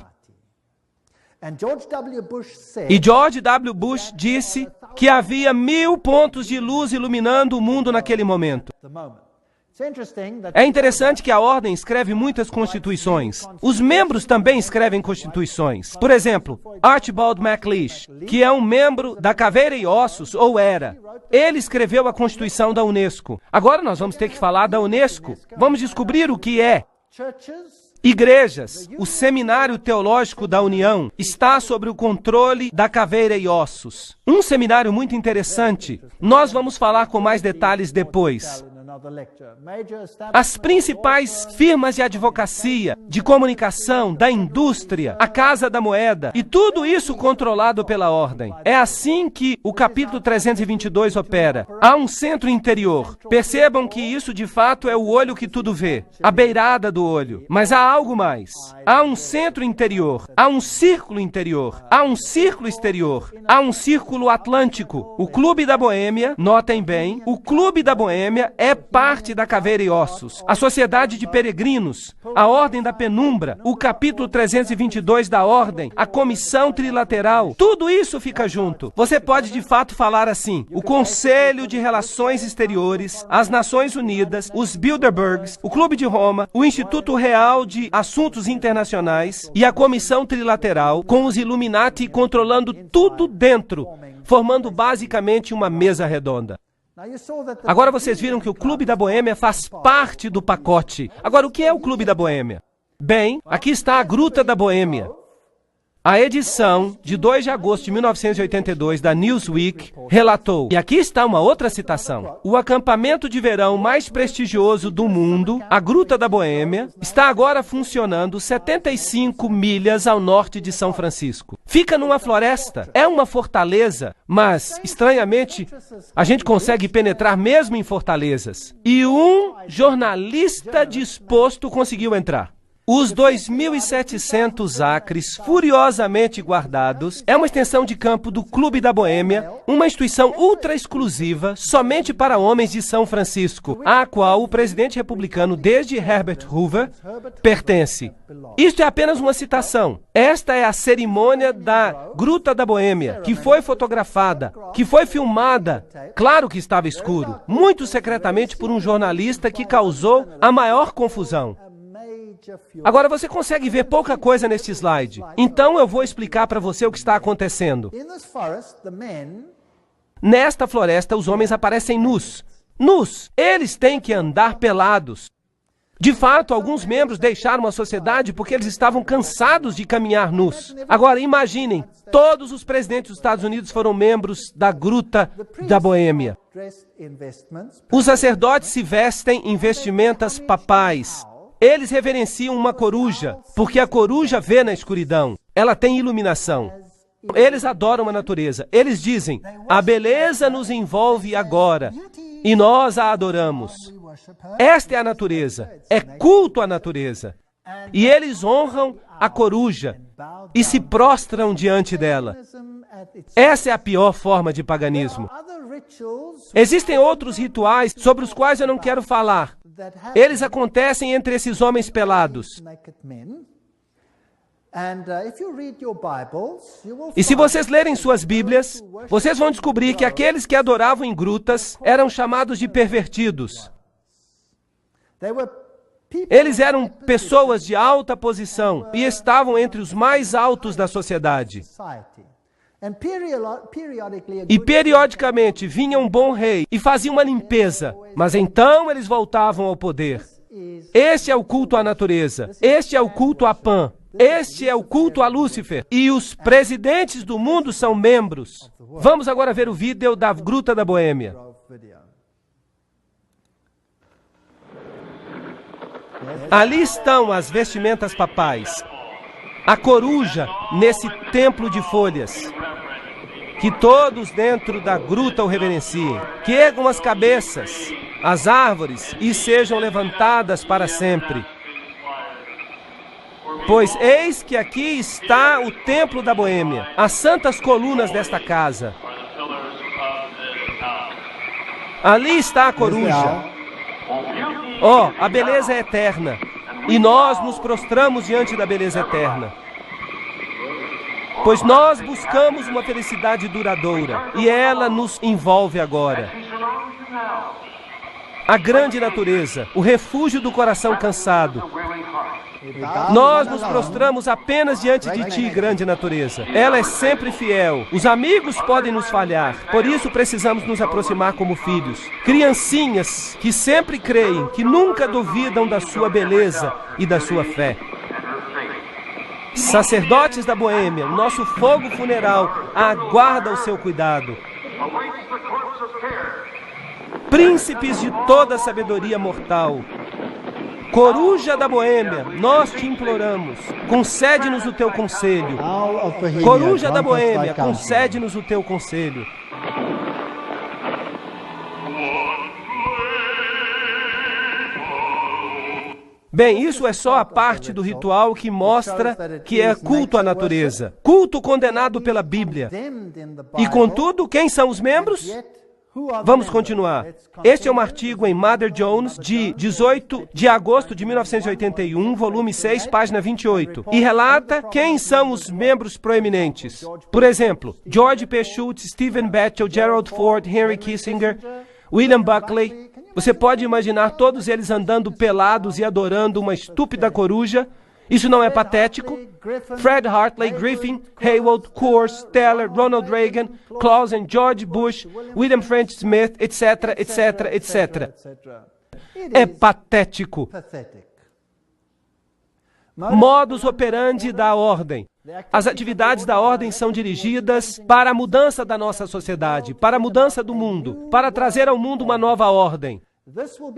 [SPEAKER 1] E George W. Bush disse que havia 1000 pontos de luz iluminando o mundo naquele momento. É interessante que a ordem escreve muitas constituições. Os membros também escrevem constituições. Por exemplo, Archibald MacLeish, que é um membro da Caveira e Ossos, ou era. Ele escreveu a Constituição da Unesco. Agora nós vamos ter que falar da Unesco. Vamos descobrir o que é. Igrejas, o Seminário Teológico da União, está sob o controle da Caveira e Ossos. Um seminário muito interessante. Nós vamos falar com mais detalhes depois. As principais firmas de advocacia, de comunicação, da indústria, a Casa da Moeda, e tudo isso controlado pela ordem. É assim que o capítulo 322 opera. Há um centro interior. Percebam que isso de fato é o olho que tudo vê, a beirada do olho. Mas há algo mais. Há um centro interior, há um círculo interior, há um círculo exterior, há um círculo atlântico. O Clube da Boêmia, notem bem, o Clube da Boêmia é parte da Caveira e Ossos, a Sociedade de Peregrinos, a Ordem da Penumbra, o capítulo 322 da Ordem, a Comissão Trilateral, tudo isso fica junto. Você pode de fato falar assim, o Conselho de Relações Exteriores, as Nações Unidas, os Bilderbergs, o Clube de Roma, o Instituto Real de Assuntos Internacionais e a Comissão Trilateral, com os Illuminati controlando tudo dentro, formando basicamente uma mesa redonda. Agora vocês viram que o Clube da Boêmia faz parte do pacote. Agora, o que é o Clube da Boêmia? Bem, aqui está a Gruta da Boêmia. A edição de 2 de agosto de 1982 da Newsweek relatou, e aqui está uma outra citação, o acampamento de verão mais prestigioso do mundo, a Gruta da Boêmia, está agora funcionando 75 milhas ao norte de São Francisco. Fica numa floresta, é uma fortaleza, mas, estranhamente, a gente consegue penetrar mesmo em fortalezas. E um jornalista disposto conseguiu entrar. Os 2.700 acres furiosamente guardados é uma extensão de campo do Clube da Boêmia, uma instituição ultra exclusiva somente para homens de São Francisco, à qual o presidente republicano desde Herbert Hoover pertence. Isto é apenas uma citação. Esta é a cerimônia da Gruta da Boêmia, que foi fotografada, que foi filmada. Claro que estava escuro, muito secretamente por um jornalista que causou a maior confusão. Agora, você consegue ver pouca coisa neste slide. Então, eu vou explicar para você o que está acontecendo. Nesta floresta, os homens aparecem nus. Nus! Eles têm que andar pelados. De fato, alguns membros deixaram a sociedade porque eles estavam cansados de caminhar nus. Agora, imaginem, todos os presidentes dos Estados Unidos foram membros da Gruta da Boêmia. Os sacerdotes se vestem em vestimentas papais. Eles reverenciam uma coruja, porque a coruja vê na escuridão. Ela tem iluminação. Eles adoram a natureza. Eles dizem, a beleza nos envolve agora, e nós a adoramos. Esta é a natureza. É culto à natureza. E eles honram a coruja e se prostram diante dela. Essa é a pior forma de paganismo. Existem outros rituais sobre os quais eu não quero falar. Eles acontecem entre esses homens pelados. E se vocês lerem suas Bíblias, vocês vão descobrir que aqueles que adoravam em grutas eram chamados de pervertidos. Eles eram pessoas de alta posição e estavam entre os mais altos da sociedade. E periodicamente vinha um bom rei e fazia uma limpeza, mas então eles voltavam ao poder. Este é o culto à natureza, este é o culto a Pan, este é o culto a Lúcifer. E os presidentes do mundo são membros. Vamos agora ver o vídeo da Gruta da Boêmia. Ali estão as vestimentas papais. A coruja nesse templo de folhas. Que todos dentro da gruta o reverenciem. Que ergam as cabeças, as árvores, e sejam levantadas para sempre. Pois eis que aqui está o templo da Boêmia, as santas colunas desta casa. Ali está a coruja. Oh, a beleza é eterna. E nós nos prostramos diante da beleza eterna. Pois nós buscamos uma felicidade duradoura, e ela nos envolve agora. A grande natureza, o refúgio do coração cansado. Nós nos prostramos apenas diante de ti, grande natureza. Ela é sempre fiel. Os amigos podem nos falhar, por isso precisamos nos aproximar como filhos. Criancinhas que sempre creem, que nunca duvidam da sua beleza e da sua fé. Sacerdotes da Boêmia, nosso fogo funeral aguarda o seu cuidado. Príncipes de toda a sabedoria mortal, coruja da Boêmia, nós te imploramos, concede-nos o teu conselho. Coruja da Boêmia, concede-nos o teu conselho. Bem, isso é só a parte do ritual que mostra que é culto à natureza. Culto condenado pela Bíblia. E contudo, quem são os membros? Vamos continuar. Este é um artigo em Mother Jones, de 18 de agosto de 1981, volume 6, página 28. E relata quem são os membros proeminentes. Por exemplo, George P. Schultz, Stephen Batchel, Gerald Ford, Henry Kissinger, William Buckley. Você pode imaginar todos eles andando pelados e adorando uma estúpida coruja? Isso não é patético? Fred Hartley, Griffin, Haywood, Coors, Teller, Ronald Reagan, Clausen, George Bush, William French Smith, etc., etc., etc. É patético. Modus operandi da ordem. As atividades da ordem são dirigidas para a mudança da nossa sociedade, para a mudança do mundo, para trazer ao mundo uma nova ordem.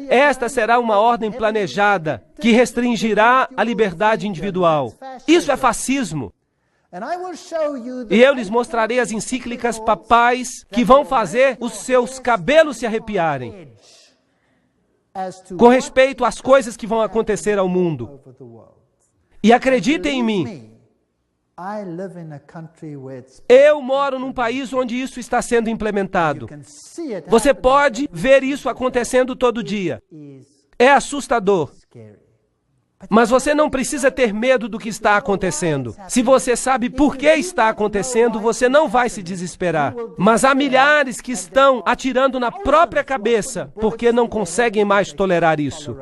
[SPEAKER 1] Esta será uma ordem planejada que restringirá a liberdade individual. Isso é fascismo. E eu lhes mostrarei as encíclicas papais que vão fazer os seus cabelos se arrepiarem com respeito às coisas que vão acontecer ao mundo. E acreditem em mim, eu moro num país onde isso está sendo implementado. Você pode ver isso acontecendo todo dia. É assustador. Mas você não precisa ter medo do que está acontecendo. Se você sabe por que está acontecendo, você não vai se desesperar. Mas há milhares que estão atirando na própria cabeça porque não conseguem mais tolerar isso.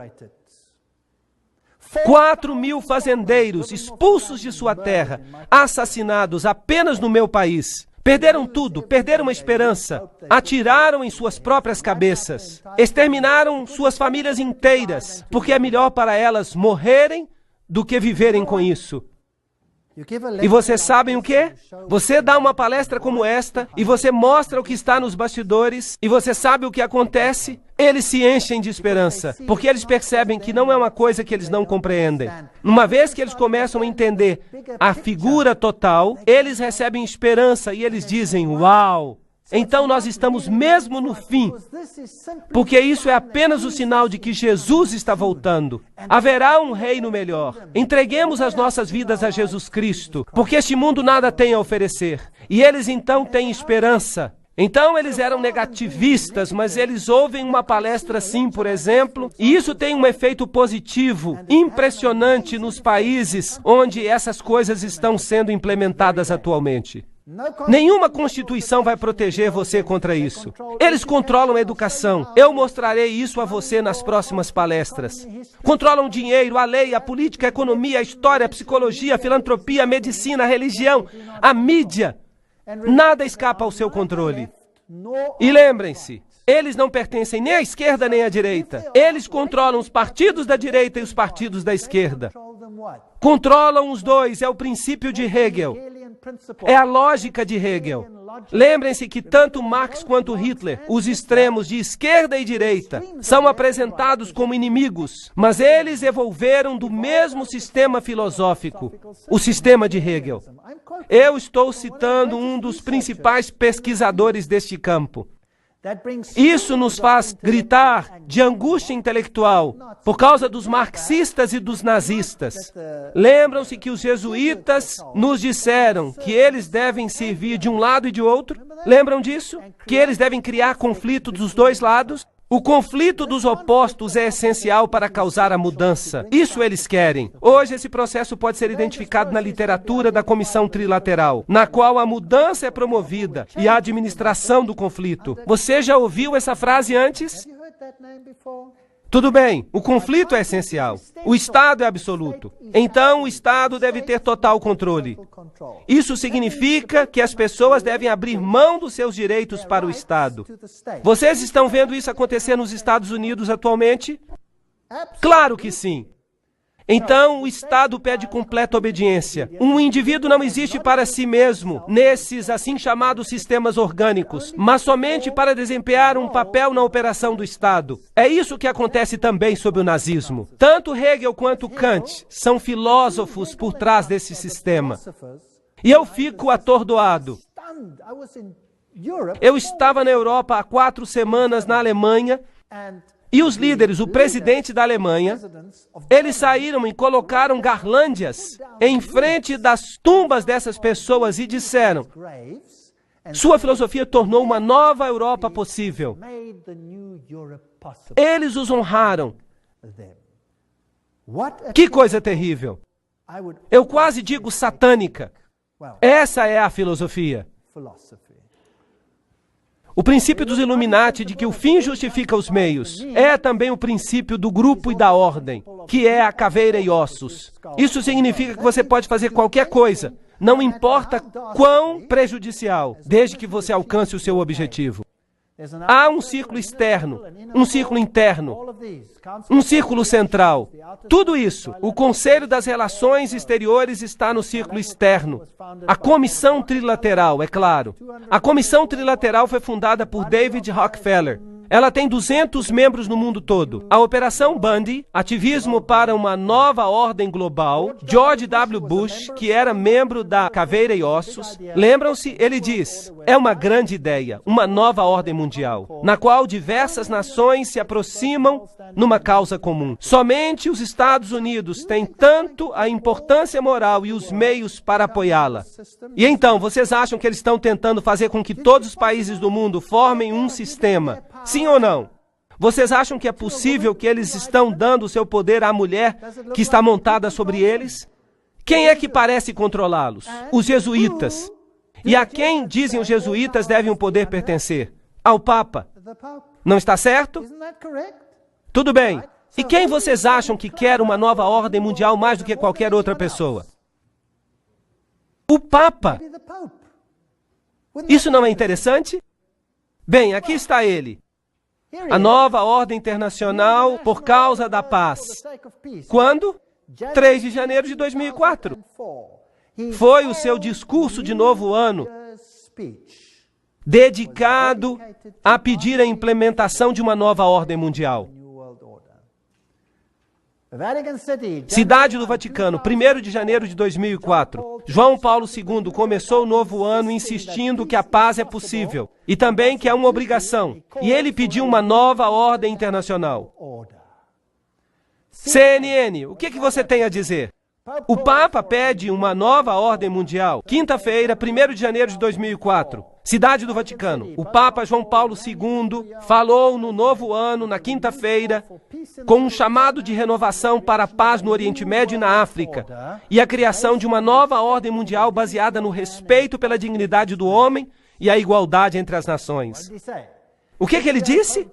[SPEAKER 1] 4.000 fazendeiros expulsos de sua terra, assassinados apenas no meu país. Perderam tudo, perderam a esperança, atiraram em suas próprias cabeças, exterminaram suas famílias inteiras, porque é melhor para elas morrerem do que viverem com isso. E vocês sabem o quê? Você dá uma palestra como esta, e você mostra o que está nos bastidores, e você sabe o que acontece? Eles se enchem de esperança, porque eles percebem que não é uma coisa que eles não compreendem. Uma vez que eles começam a entender a figura total, eles recebem esperança e eles dizem, uau! Então nós estamos mesmo no fim, porque isso é apenas o sinal de que Jesus está voltando. Haverá um reino melhor. Entreguemos as nossas vidas a Jesus Cristo, porque este mundo nada tem a oferecer. E eles então têm esperança. Então eles eram negativistas, mas eles ouvem uma palestra assim, por exemplo, e isso tem um efeito positivo, impressionante nos países onde essas coisas estão sendo implementadas atualmente. Nenhuma constituição vai proteger você contra isso. Eles controlam a educação. Eu mostrarei isso a você nas próximas palestras. Controlam o dinheiro, a lei, a política, a economia, a história, a psicologia, a filantropia, a medicina, a religião, a mídia. Nada escapa ao seu controle. E lembrem-se, eles não pertencem nem à esquerda nem à direita. Eles controlam os partidos da direita e os partidos da esquerda. Controlam os dois, é o princípio de Hegel. É a lógica de Hegel. Lembrem-se que tanto Marx quanto Hitler, os extremos de esquerda e direita, são apresentados como inimigos, mas eles evolveram do mesmo sistema filosófico, o sistema de Hegel. Eu estou citando um dos principais pesquisadores deste campo. Isso nos faz gritar de angústia intelectual por causa dos marxistas e dos nazistas. Lembram-se que os jesuítas nos disseram que eles devem servir de um lado e de outro? Lembram disso? Que eles devem criar conflito dos dois lados? O conflito dos opostos é essencial para causar a mudança. Isso eles querem. Hoje esse processo pode ser identificado na literatura da Comissão Trilateral, na qual a mudança é promovida e a administração do conflito. Você já ouviu essa frase antes? Tudo bem, o conflito é essencial. O Estado é absoluto. Então, o Estado deve ter total controle. Isso significa que as pessoas devem abrir mão dos seus direitos para o Estado. Vocês estão vendo isso acontecer nos Estados Unidos atualmente? Claro que sim. Então, o Estado pede completa obediência. Um indivíduo não existe para si mesmo, nesses assim chamados sistemas orgânicos, mas somente para desempenhar um papel na operação do Estado. É isso que acontece também sob o nazismo. Tanto Hegel quanto Kant são filósofos por trás desse sistema. E eu fico atordoado. Eu estava na Europa há 4 semanas, na Alemanha, e os líderes, o presidente da Alemanha, eles saíram e colocaram garlândias em frente das tumbas dessas pessoas e disseram: sua filosofia tornou uma nova Europa possível. Eles os honraram. Que coisa terrível. Eu quase digo satânica. Essa é a filosofia. O princípio dos Illuminati de que o fim justifica os meios é também o princípio do grupo e da ordem, que é a caveira e ossos. Isso significa que você pode fazer qualquer coisa, não importa quão prejudicial, desde que você alcance o seu objetivo. Há um círculo externo, um círculo interno, um círculo central. Tudo isso, o Conselho das Relações Exteriores está no círculo externo. A Comissão Trilateral, é claro. A Comissão Trilateral foi fundada por David Rockefeller. Ela tem 200 membros no mundo todo. A Operação Bundy, ativismo para uma nova ordem global. George W. Bush, que era membro da Caveira e Ossos, lembram-se? Ele diz, é uma grande ideia, uma nova ordem mundial, na qual diversas nações se aproximam numa causa comum. Somente os Estados Unidos têm tanto a importância moral e os meios para apoiá-la. E então, vocês acham que eles estão tentando fazer com que todos os países do mundo formem um sistema? Sim ou não? Vocês acham que é possível que eles estão dando o seu poder à mulher que está montada sobre eles? Quem é que parece controlá-los? Os jesuítas. E a quem dizem os jesuítas devem o poder pertencer? Ao Papa. Não está certo? Tudo bem. E quem vocês acham que quer uma nova ordem mundial mais do que qualquer outra pessoa? O Papa. Isso não é interessante? Bem, aqui está ele. A nova ordem internacional por causa da paz. Quando? 3 de janeiro de 2004. Foi o seu discurso de novo ano, dedicado a pedir a implementação de uma nova ordem mundial. Cidade do Vaticano, 1º de janeiro de 2004. João Paulo II começou o novo ano insistindo que a paz é possível e também que é uma obrigação. E ele pediu uma nova ordem internacional. CNN, o que você tem a dizer? O Papa pede uma nova ordem mundial. Quinta-feira, 1º de janeiro de 2004. Cidade do Vaticano. O Papa João Paulo II falou no novo ano, na quinta-feira, com um chamado de renovação para a paz no Oriente Médio e na África, e a criação de uma nova ordem mundial baseada no respeito pela dignidade do homem e a igualdade entre as nações. O que ele disse?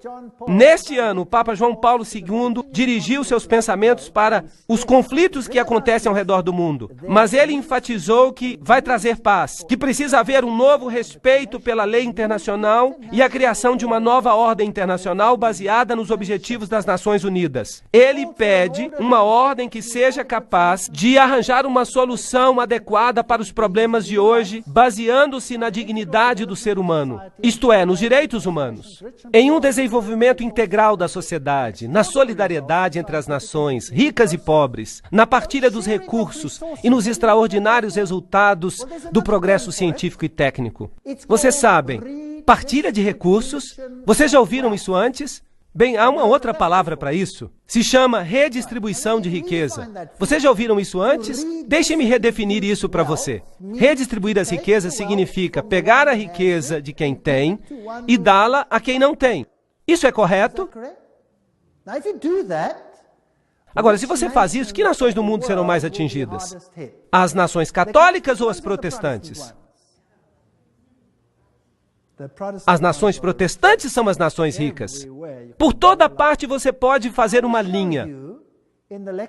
[SPEAKER 1] Neste ano, o Papa João Paulo II dirigiu seus pensamentos para os conflitos que acontecem ao redor do mundo. Mas ele enfatizou que vai trazer paz, que precisa haver um novo respeito pela lei internacional e a criação de uma nova ordem internacional baseada nos objetivos das Nações Unidas. Ele pede uma ordem que seja capaz de arranjar uma solução adequada para os problemas de hoje, baseando-se na dignidade do ser humano, isto é, nos direitos humanos. Em um desenvolvimento integral da sociedade, na solidariedade entre as nações, ricas e pobres, na partilha dos recursos e nos extraordinários resultados do progresso científico e técnico. Vocês sabem, partilha de recursos, vocês já ouviram isso antes? Bem, há uma outra palavra para isso. Se chama redistribuição de riqueza. Vocês já ouviram isso antes? Deixe-me redefinir isso para você. Redistribuir as riquezas significa pegar a riqueza de quem tem e dá-la a quem não tem. Isso é correto? Agora, se você faz isso, que nações do mundo serão mais atingidas? As nações católicas ou as protestantes? As nações protestantes são as nações ricas. Por toda parte você pode fazer uma linha.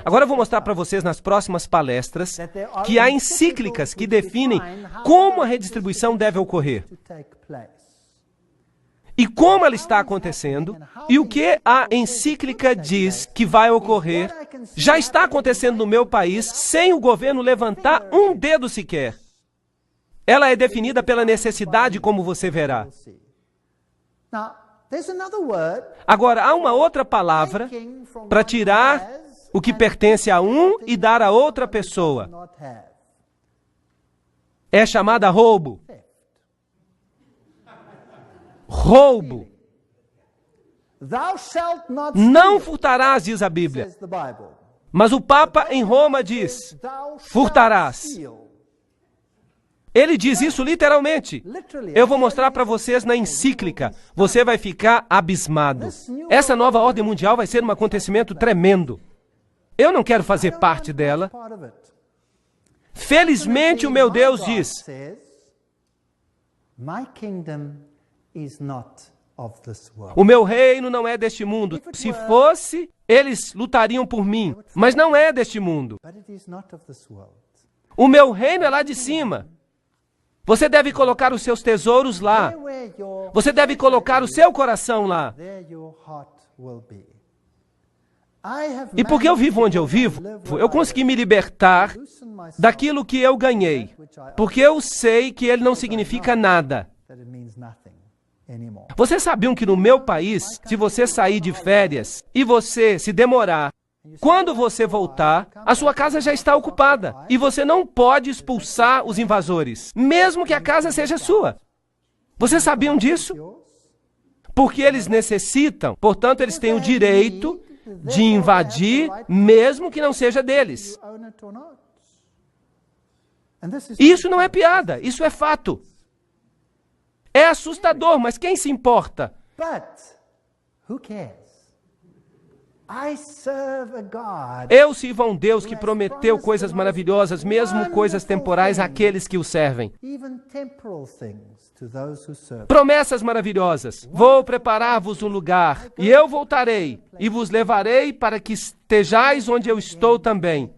[SPEAKER 1] Agora eu vou mostrar para vocês nas próximas palestras que há encíclicas que definem como a redistribuição deve ocorrer. E como ela está acontecendo, e o que a encíclica diz que vai ocorrer, já está acontecendo no meu país sem o governo levantar um dedo sequer. Ela é definida pela necessidade, como você verá. Agora, há uma outra palavra para tirar o que pertence a um e dar a outra pessoa. É chamada roubo. Roubo. Não furtarás, diz a Bíblia. Mas o Papa em Roma diz, furtarás. Ele diz isso literalmente. Eu vou mostrar para vocês na encíclica. Você vai ficar abismado. Essa nova ordem mundial vai ser um acontecimento tremendo. Eu não quero fazer parte dela. Felizmente o meu Deus diz, o meu reino não é deste mundo. Se fosse, eles lutariam por mim. Mas não é deste mundo. O meu reino é lá de cima. Você deve colocar os seus tesouros lá. Você deve colocar o seu coração lá. E porque eu vivo onde eu vivo, eu consegui me libertar daquilo que eu ganhei. Porque eu sei que ele não significa nada. Vocês sabiam que no meu país, se você sair de férias e você se demorar, quando você voltar, a sua casa já está ocupada e você não pode expulsar os invasores, mesmo que a casa seja sua. Vocês sabiam disso? Porque eles necessitam, portanto, eles têm o direito de invadir, mesmo que não seja deles. Isso não é piada, isso é fato. É assustador, mas quem se importa? Eu sirvo a um Deus que prometeu coisas maravilhosas, mesmo coisas temporais, àqueles que o servem. Promessas maravilhosas. Vou preparar-vos um lugar, e eu voltarei, e vos levarei para que estejais onde eu estou também.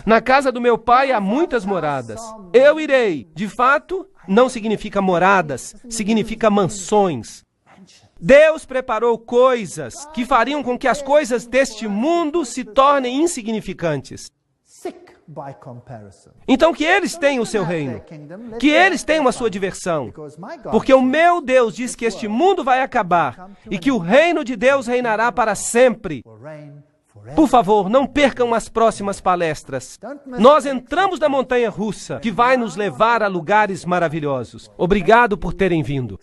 [SPEAKER 1] Na casa do meu pai há muitas moradas. Eu irei. De fato, não significa moradas, significa mansões. Deus preparou coisas que fariam com que as coisas deste mundo se tornem insignificantes. Então que eles tenham o seu reino, que eles tenham a sua diversão, porque o meu Deus diz que este mundo vai acabar e que o reino de Deus reinará para sempre. Por favor, não percam as próximas palestras. Nós entramos na montanha russa, que vai nos levar a lugares maravilhosos. Obrigado por terem vindo.